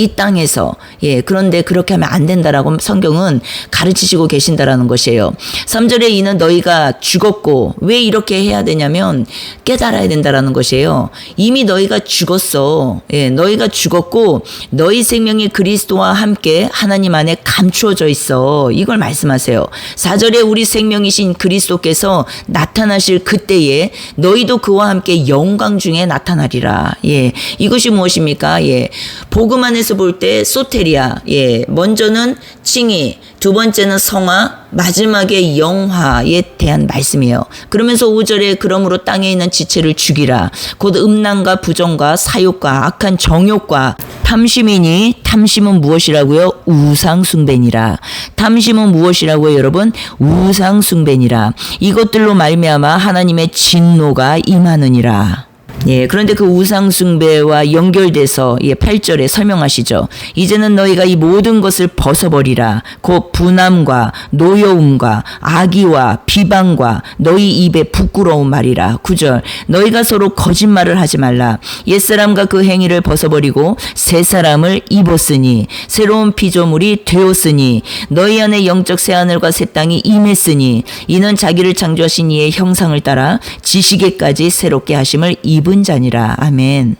S1: 예, 그런데 그렇게 하면 안 된다라고 성경은 가르치시고 계신다라는 것이에요. 3절에 이는 너희가 죽었고, 왜 이렇게 해야 되냐면 깨달아야 된다라는 것이에요. 이미 너희가 죽었어. 예, 너희가 죽었고 너희 생명이 그리스도와 함께 하나님 안에 감추어져 있어. 이걸 말씀하세요. 4절에 우리 생명이신 그리스도께서 나타나실 그때에 너희도 그와 함께 영광 중에 나타나리라. 예, 이것이 무엇입니까? 예, 복음 안에서 볼 때 소테리아, 예, 먼저는 칭의, 두 번째는 성화, 마지막에 영화에 대한 말씀이에요. 그러면서 5절에 그러므로 땅에 있는 지체를 죽이라. 곧 음란과 부정과 사욕과 악한 정욕과 탐심이니, 탐심은 무엇이라고요? 우상숭배니라. 탐심은 무엇이라고요, 여러분? 우상숭배니라. 이것들로 말미암아 하나님의 진노가 임하느니라. 예, 그런데 그 우상숭배와 연결돼서, 예, 8절에 설명하시죠. 이제는 너희가 이 모든 것을 벗어버리라. 곧 분함과 노여움과 악의와 비방과 너희 입에 부끄러운 말이라. 9절 너희가 서로 거짓말을 하지 말라. 옛사람과 그 행위를 벗어버리고 새 사람을 입었으니 새로운 피조물이 되었으니 너희 안에 영적 새하늘과 새 땅이 임했으니 이는 자기를 창조하신 이의 형상을 따라 지식에까지 새롭게 하심을 입은 자니라. 아멘.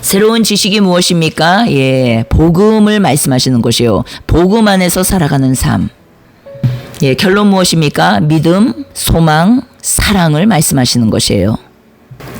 S1: 새로운 지식이 무엇입니까? 예, 복음을 말씀하시는 것이요. 복음 안에서 살아가는 삶. 예, 결론 무엇입니까? 믿음, 소망, 사랑을 말씀하시는 것이에요.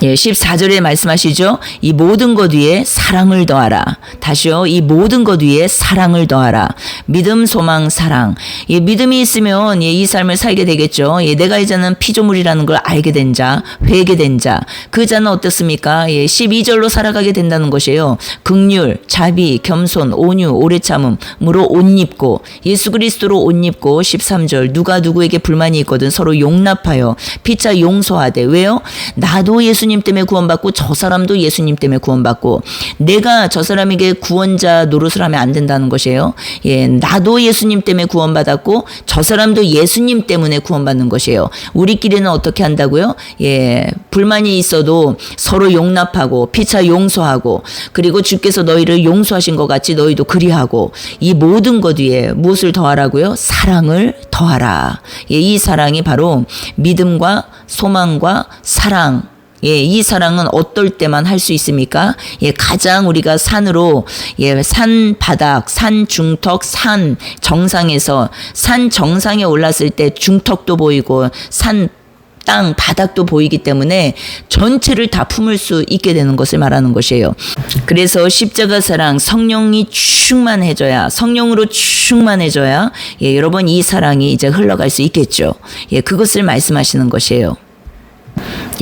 S1: 예, 14절에 말씀하시죠. 이 모든 것 위에 사랑을 더하라. 다시요. 이 모든 것 위에 사랑을 더하라. 믿음, 소망, 사랑. 예, 믿음이 있으면, 예, 이 삶을 살게 되겠죠. 예, 내가 이제는 피조물이라는 걸 알게 된 자, 회개된 자. 그 자는 어떻습니까? 예, 12절로 살아가게 된다는 것이에요. 긍휼, 자비, 겸손, 온유, 오래 참음으로 옷 입고, 예수 그리스도로 옷 입고. 13절 누가 누구에게 불만이 있거든 서로 용납하여 피차 용서하되. 왜요? 나도 예수 예수님 때문에 구원받고 저 사람도 예수님 때문에 구원받고 내가 저 사람에게 구원자 노릇을 하면 안 된다는 것이에요. 예, 나도 예수님 때문에 구원받았고 저 사람도 예수님 때문에 구원받는 것이에요. 우리끼리는 어떻게 한다고요? 예, 불만이 있어도 서로 용납하고 피차 용서하고 그리고 주께서 너희를 용서하신 것 같이 너희도 그리하고 이 모든 것 위에 무엇을 더하라고요? 사랑을 더하라. 예, 이 사랑이 바로 믿음과 소망과 사랑. 예, 이 사랑은 어떨 때만 할 수 있습니까? 예, 가장 우리가 산으로, 예, 산 바닥, 산 중턱, 산 정상에서, 산 정상에 올랐을 때 중턱도 보이고, 산 땅, 바닥도 보이기 때문에 전체를 다 품을 수 있게 되는 것을 말하는 것이에요. 그래서 십자가 사랑, 성령이 충만해져야, 성령으로 충만해져야, 예, 여러분 이 사랑이 이제 흘러갈 수 있겠죠. 예, 그것을 말씀하시는 것이에요.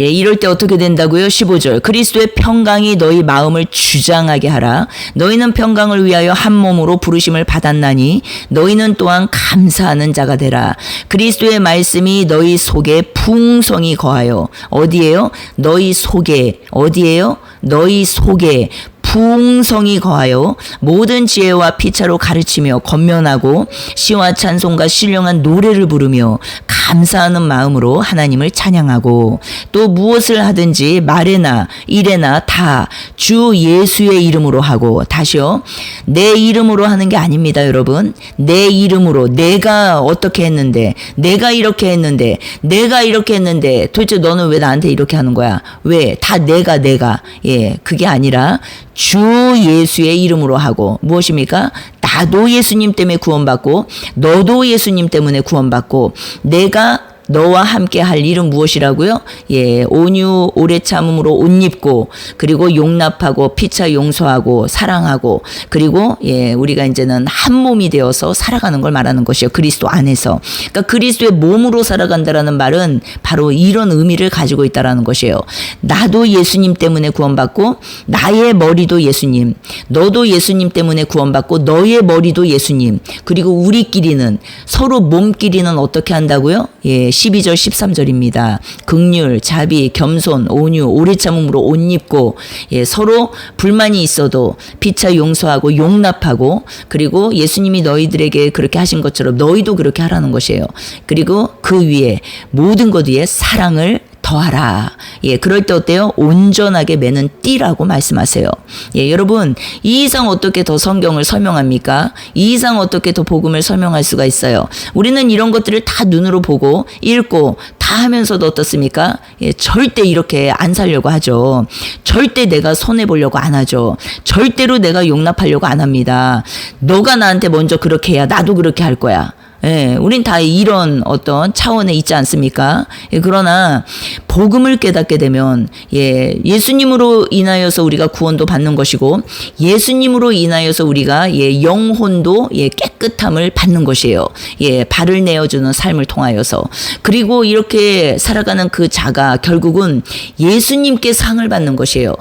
S1: 예, 이럴 때 어떻게 된다고요? 15절. 그리스도의 평강이 너희 마음을 주장하게 하라. 너희는 평강을 위하여 한 몸으로 부르심을 받았나니 너희는 또한 감사하는 자가 되라. 그리스도의 말씀이 너희 속에 풍성히 거하여. 어디에요? 너희 속에. 어디에요? 너희 속에. 풍성히 거하여 모든 지혜와 피차로 가르치며 권면하고 시와 찬송과 신령한 노래를 부르며 감사하는 마음으로 하나님을 찬양하고 또 무엇을 하든지 말에나 일에나 다 주 예수의 이름으로 하고 다시요. 내 이름으로 하는 게 아닙니다, 여러분. 내 이름으로 내가 어떻게 했는데 내가 이렇게 했는데 내가 이렇게 했는데 도대체 너는 왜 나한테 이렇게 하는 거야? 왜? 다 내가 예, 그게 아니라 주 예수의 이름으로 하고 무엇입니까? 나도 예수님 때문에 구원받고 너도 예수님 때문에 구원받고 내가 너와 함께 할 일은 무엇이라고요? 예, 온유 오래 참음으로 옷 입고 그리고 용납하고 피차 용서하고 사랑하고 그리고 예, 우리가 이제는 한 몸이 되어서 살아가는 걸 말하는 것이요. 그리스도 안에서. 그러니까 그리스도의 몸으로 살아간다라는 말은 바로 이런 의미를 가지고 있다라는 것이에요. 나도 예수님 때문에 구원받고 나의 머리도 예수님, 너도 예수님 때문에 구원받고 너의 머리도 예수님. 그리고 우리끼리는 서로 몸끼리는 어떻게 한다고요? 예, 12절 13절입니다. 긍휼, 자비, 겸손, 온유, 오래 참음으로 옷 입고 예, 서로 불만이 있어도 피차 용서하고 용납하고 그리고 예수님이 너희들에게 그렇게 하신 것처럼 너희도 그렇게 하라는 것이에요. 그리고 그 위에 모든 것 위에 사랑을 더하라. 예, 그럴 때 어때요? 온전하게 매는 띠라고 말씀하세요. 예, 여러분, 이 이상 어떻게 더 성경을 설명합니까? 이 이상 어떻게 더 복음을 설명할 수가 있어요? 우리는 이런 것들을 다 눈으로 보고 읽고 다 하면서도 어떻습니까? 예, 절대 이렇게 안 살려고 하죠. 절대 내가 손해보려고 안 하죠. 절대로 내가 용납하려고 안 합니다. 너가 나한테 먼저 그렇게 해야 나도 그렇게 할 거야. 예, 우린 다 이런 어떤 차원에 있지 않습니까? 예, 그러나 복음을 깨닫게 되면 예, 예수님으로 인하여서 우리가 구원도 받는 것이고 예수님으로 인하여서 우리가 예, 영혼도 예, 깨끗함을 받는 것이에요. 예, 발을 내어주는 삶을 통하여서 그리고 이렇게 살아가는 그 자가 결국은 예수님께 상을 받는 것이에요.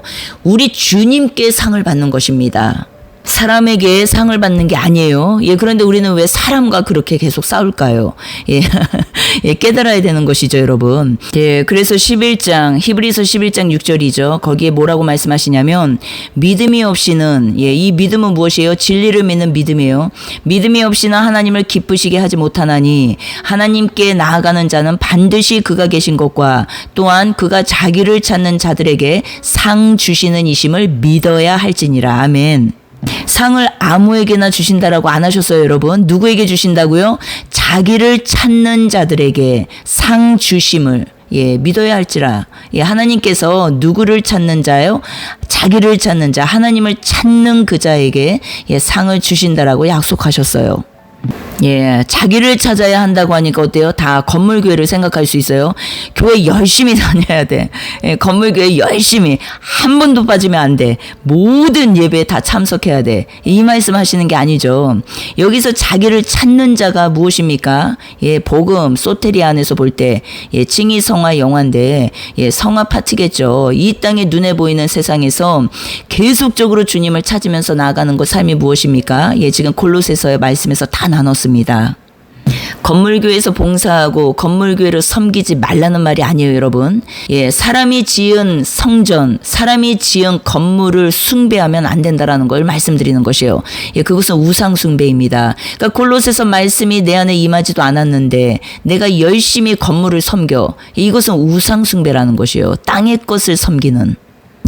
S1: 우리 주님께 상을 받는 것입니다. 사람에게 상을 받는 게 아니에요. 예, 그런데 우리는 왜 사람과 그렇게 계속 싸울까요? 예, 예, 깨달아야 되는 것이죠, 여러분. 예, 그래서 11장, 히브리서 11장 6절이죠. 거기에 뭐라고 말씀하시냐면, 믿음이 없이는, 예, 이 믿음은 무엇이에요? 진리를 믿는 믿음이에요. 믿음이 없이는 하나님을 기쁘시게 하지 못하나니, 하나님께 나아가는 자는 반드시 그가 계신 것과 또한 그가 자기를 찾는 자들에게 상 주시는 이심을 믿어야 할지니라. 아멘. 상을 아무에게나 주신다라고 안 하셨어요, 여러분. 누구에게 주신다고요? 자기를 찾는 자들에게 상 주심을 예, 믿어야 할지라. 예, 하나님께서 누구를 찾는 자요? 자기를 찾는 자, 하나님을 찾는 그 자에게 예, 상을 주신다라고 약속하셨어요. 예, 자기를 찾아야 한다고 하니까 어때요? 다 건물교회를 생각할 수 있어요. 교회 열심히 다녀야 돼. 예, 건물교회 열심히 한 번도 빠지면 안 돼. 모든 예배에 다 참석해야 돼. 이 말씀 하시는 게 아니죠. 여기서 자기를 찾는 자가 무엇입니까? 예, 복음 소테리아 안에서 볼 때 예, 칭의 성화 영화인데 예, 성화 파트겠죠. 이 땅에 눈에 보이는 세상에서 계속적으로 주님을 찾으면서 나아가는 것 삶이 무엇입니까? 예, 지금 골로새서의 말씀에서 다 나눴습니다. 건물교회에서 봉사하고 건물교회를 섬기지 말라는 말이 아니에요, 여러분. 예, 사람이 지은 성전, 사람이 지은 건물을 숭배하면 안 된다라는 걸 말씀드리는 것이에요. 예, 그것은 우상 숭배입니다. 그러니까 골로새서 말씀이 내 안에 임하지도 않았는데 내가 열심히 건물을 섬겨. 이것은 우상 숭배라는 것이에요. 땅의 것을 섬기는.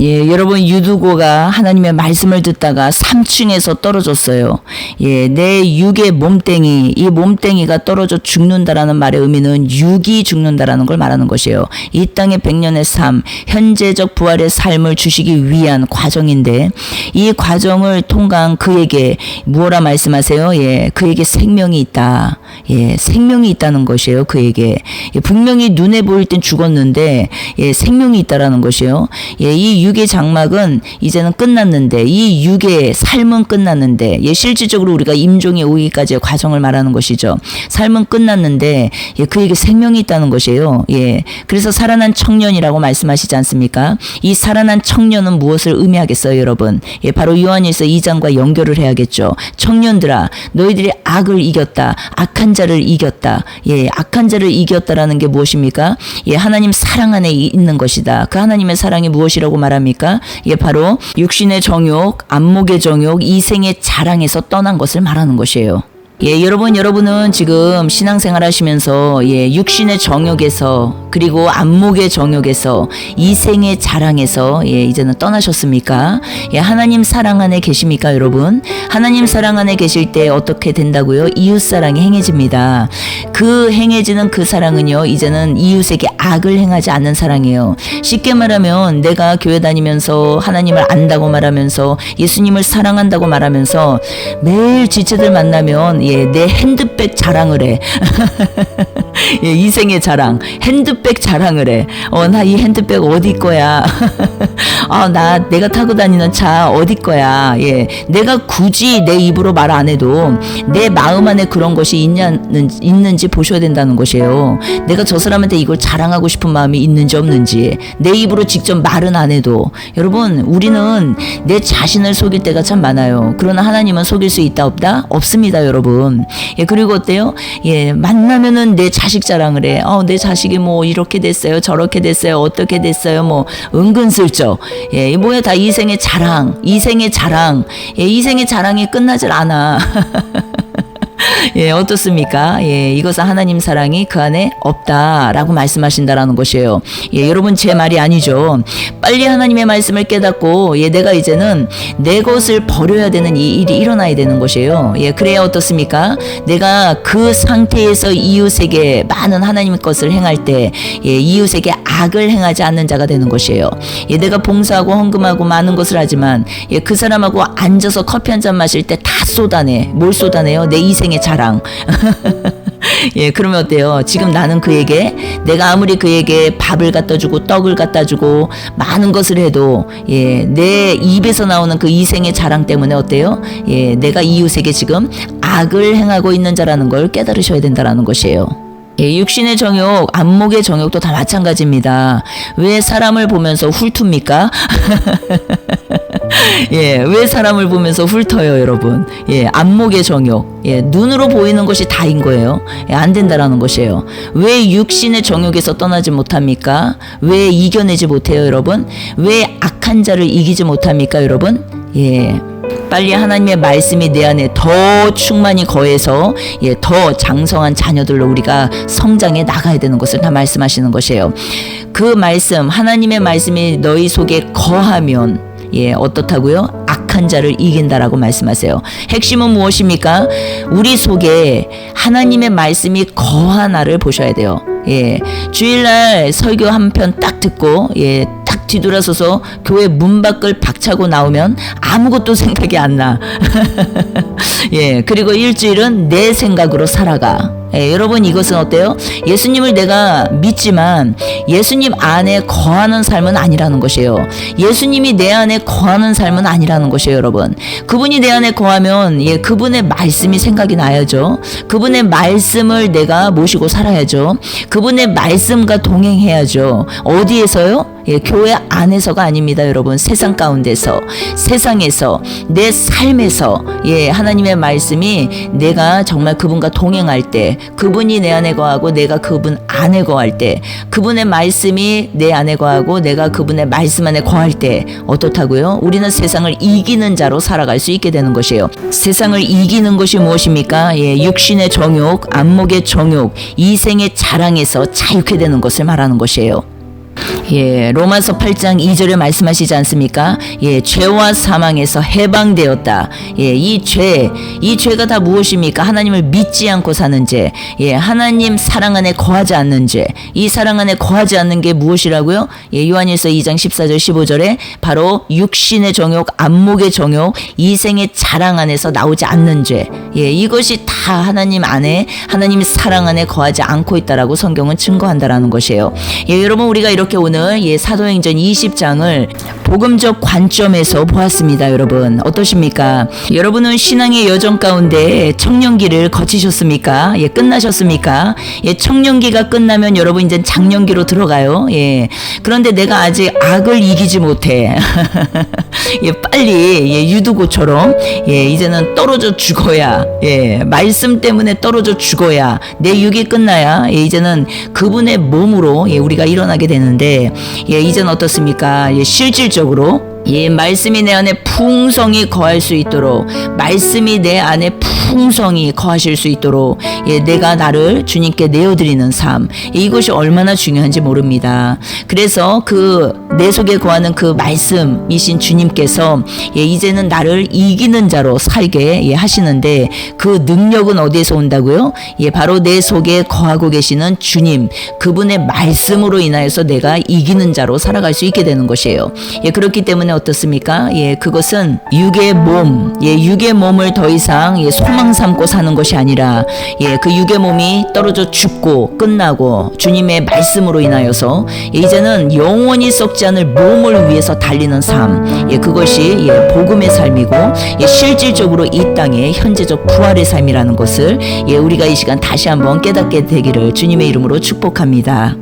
S1: 예, 여러분 유두고가 하나님의 말씀을 듣다가 3층에서 떨어졌어요. 예, 내 육의 몸뚱이, 이 몸뚱이가 떨어져 죽는다라는 말의 의미는 육이 죽는다라는 걸 말하는 것이에요. 이 땅의 100년의 삶, 현재적 부활의 삶을 주시기 위한 과정인데 이 과정을 통과한 그에게 무엇라 말씀하세요? 예, 그에게 생명이 있다. 예, 생명이 있다는 것이에요. 그에게. 예, 분명히 눈에 보일 땐 죽었는데 예, 생명이 있다라는 것이에요. 예, 이 육의 장막은 이제는 끝났는데 이 육의 삶은 끝났는데 예, 실질적으로 우리가 임종에 오기까지의 과정을 말하는 것이죠. 삶은 끝났는데 예, 그에게 생명이 있다는 것이에요. 예, 그래서 살아난 청년이라고 말씀하시지 않습니까? 이 살아난 청년은 무엇을 의미하겠어요, 여러분? 예, 바로 요한일서 2장과 연결을 해야겠죠. 청년들아, 너희들이 악을 이겼다. 악한 자를 이겼다. 예, 악한 자를 이겼다라는 게 무엇입니까? 예, 하나님 사랑 안에 있는 것이다. 그 하나님의 사랑이 무엇이라고 말합니까? 예, 바로 육신의 정욕, 안목의 정욕, 이생의 자랑에서 떠난 것을 말하는 것이에요. 예, 여러분은 지금 신앙생활 하시면서 예, 육신의 정욕에서 그리고 안목의 정욕에서 이생의 자랑에서 예, 이제는 떠나셨습니까? 예, 하나님 사랑 안에 계십니까, 여러분? 하나님 사랑 안에 계실 때 어떻게 된다고요? 이웃 사랑이 행해집니다. 그 행해지는 그 사랑은요, 이제는 이웃에게 악을 행하지 않는 사랑이에요. 쉽게 말하면 내가 교회 다니면서 하나님을 안다고 말하면서 예수님을 사랑한다고 말하면서 매일 지체들 만나면 예, 내 핸드백 자랑을 해. 예, 이생의 자랑, 핸드백 자랑을 해. 나 이 핸드백 어디 거야? 내가 타고 다니는 차 어디 거야? 예, 내가 굳이 내 입으로 말 안 해도 내 마음 안에 그런 것이 있는지 보셔야 된다는 것이에요. 내가 저 사람한테 이걸 자랑하고 싶은 마음이 있는지 없는지 내 입으로 직접 말은 안 해도 여러분, 우리는 내 자신을 속일 때가 참 많아요. 그러나 하나님은 속일 수 있다 없다? 없습니다, 여러분. 예, 그리고 어때요? 예, 만나면은 내 자식 자랑을 해. 내 자식이 뭐 이렇게 됐어요, 저렇게 됐어요, 어떻게 됐어요, 뭐 은근슬쩍. 예, 뭐야, 다 이생의 자랑, 이생의 자랑. 예, 이생의 자랑이 끝나질 않아. 예, 어떻습니까? 예, 이것은 하나님 사랑이 그 안에 없다라고 말씀하신다라는 것이에요. 예, 여러분 제 말이 아니죠. 빨리 하나님의 말씀을 깨닫고 예, 내가 이제는 내 것을 버려야 되는 이 일이 일어나야 되는 것이에요. 예, 그래야 어떻습니까? 내가 그 상태에서 이웃에게 많은 하나님의 것을 행할 때 예, 이웃에게 악을 행하지 않는 자가 되는 것이에요. 예, 내가 봉사하고 헌금하고 많은 것을 하지만 예, 그 사람하고 앉아서 커피 한 잔 마실 때 다 쏟아내. 뭘 쏟아내요? 내 이생의 자랑. 예, 그러면 어때요? 지금 나는 그에게 내가 아무리 그에게 밥을 갖다 주고 떡을 갖다 주고 많은 것을 해도 예, 내 입에서 나오는 그 이생의 자랑 때문에 어때요? 예, 내가 이웃에게 지금 악을 행하고 있는 자라는 걸 깨달으셔야 된다라는 것이에요. 예, 육신의 정욕, 안목의 정욕도 다 마찬가지입니다. 왜 사람을 보면서 훑습니까? 예, 왜 사람을 보면서 훑어요, 여러분? 예, 안목의 정욕. 예, 눈으로 보이는 것이 다인 거예요. 예, 안 된다라는 것이에요. 왜 육신의 정욕에서 떠나지 못합니까? 왜 이겨내지 못해요, 여러분? 왜 악한 자를 이기지 못합니까, 여러분? 예. 빨리 하나님의 말씀이 내 안에 더 충만히 거해서 예, 더 장성한 자녀들로 우리가 성장해 나가야 되는 것을 다 말씀하시는 것이에요. 그 말씀, 하나님의 말씀이 너희 속에 거하면 예, 어떻다고요? 악한 자를 이긴다라고 말씀하세요. 핵심은 무엇입니까? 우리 속에 하나님의 말씀이 거하나를 보셔야 돼요. 예, 주일날 설교 한 편 딱 듣고 예, 딱 뒤돌아서서 교회 문 밖을 박차고 나오면 아무것도 생각이 안 나. 예, 그리고 일주일은 내 생각으로 살아가. 예, 여러분 이것은 어때요? 예수님을 내가 믿지만 예수님 안에 거하는 삶은 아니라는 것이에요. 예수님이 내 안에 거하는 삶은 아니라는 것이에요, 여러분. 그분이 내 안에 거하면 예, 그분의 말씀이 생각이 나야죠. 그분의 말씀을 내가 모시고 살아야죠. 그분의 말씀과 동행해야죠. 어디에서요? 예, 교회 안에서가 아닙니다, 여러분. 세상 가운데 속에서, 세상에서, 내 삶에서 하나님의 말씀이 내가 정말 그분과 동행할 때, 그분이 내 안에 거하고 내가 그분 안에 거할 때, 그분의 말씀이 내 안에 거하고 내가 그분의 말씀 안에 거할 때 어떻다고요? 우리는 세상을 이기는 자로 살아갈 수 있게 되는 것이에요. 세상을 이기는 것이 무엇입니까? 육신의 정욕, 안목의 정욕, 이생의 자랑에서 자유케 되는 것을 말하는 것이에요. 로마서 8장 2절에 말씀하시지 않습니까? 죄와 사망에서 해방되었다. 이 죄가 다 무엇입니까? 하나님을 믿지 않고 사는 죄, 하나님 사랑 안에 거하지 않는 죄. 이 사랑 안에 거하지 않는 게 무엇이라고요? 요한일서 2장 14절 15절에 바로 육신의 정욕, 안목의 정욕, 이생의 자랑 안에서 나오지 않는 죄. 이것이 다 하나님 안에, 하나님 사랑 안에 거하지 않고 있다라고 성경은 증거한다라는 것이에요. 여러분, 우리가 이렇게 오늘 사도행전 20장을 복음적 관점에서 보았습니다. 여러분 어떠십니까? 여러분은 신앙의 여정 가운데 청년기를 거치셨습니까? 끝나셨습니까? 청년기가 끝나면 여러분 이제 장년기로 들어가요. 그런데 내가 아직 악을 이기지 못해. 빨리 유두고처럼 이제는 떨어져 죽어야, 말씀 때문에 떨어져 죽어야, 내 육이 끝나야 이제는 그분의 몸으로 우리가 일어나게 되는데, 이제는 어떻습니까? 실질적으로 말씀이 내 안에 풍성히 거할 수 있도록, 말씀이 내 안에 풍성히 거하실 수 있도록 내가 나를 주님께 내어드리는 삶, 이것이 얼마나 중요한지 모릅니다. 그래서 내 속에 거하는 그 말씀이신 주님께서 이제는 나를 이기는 자로 살게 하시는데, 그 능력은 어디에서 온다고요? 바로 내 속에 거하고 계시는 주님, 그분의 말씀으로 인하여서 내가 이기는 자로 살아갈 수 있게 되는 것이에요. 그렇기 때문에 어떻습니까? 그것은 육의 몸을 더 이상 소망 삼고 사는 것이 아니라, 그 육의 몸이 떨어져 죽고 끝나고 주님의 말씀으로 인하여서 이제는 영원히 썩지 않을 몸을 위해서 달리는 삶, 그것이 복음의 삶이고, 실질적으로 이 땅의 현재적 부활의 삶이라는 것을 우리가 이 시간 다시 한번 깨닫게 되기를 주님의 이름으로 축복합니다.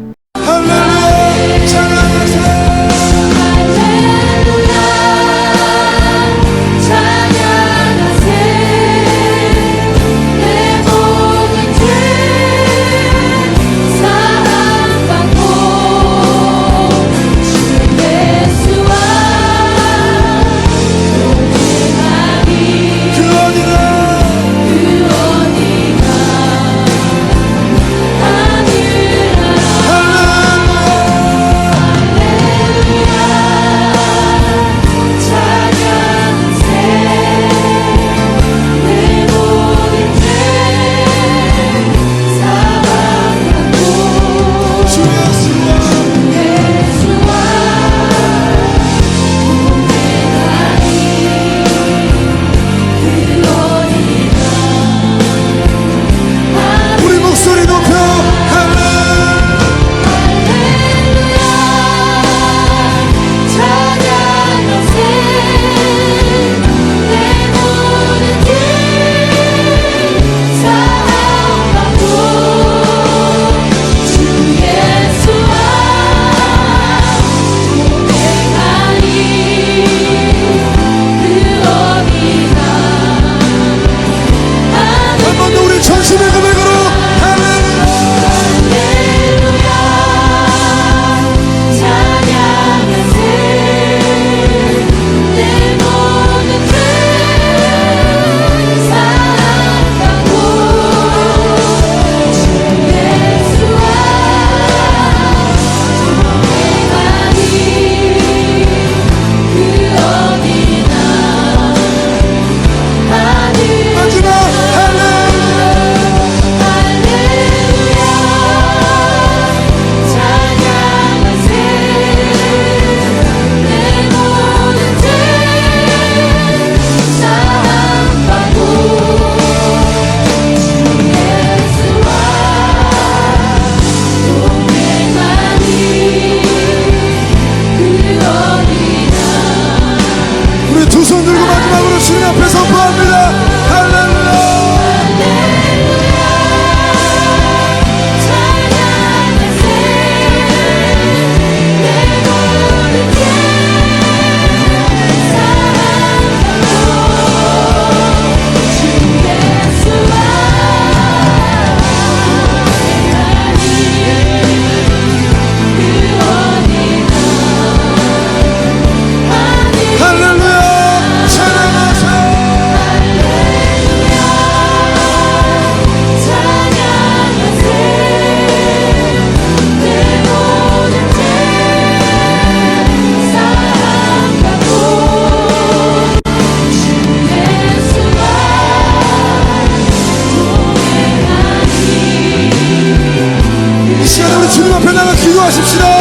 S2: 기도하십시다.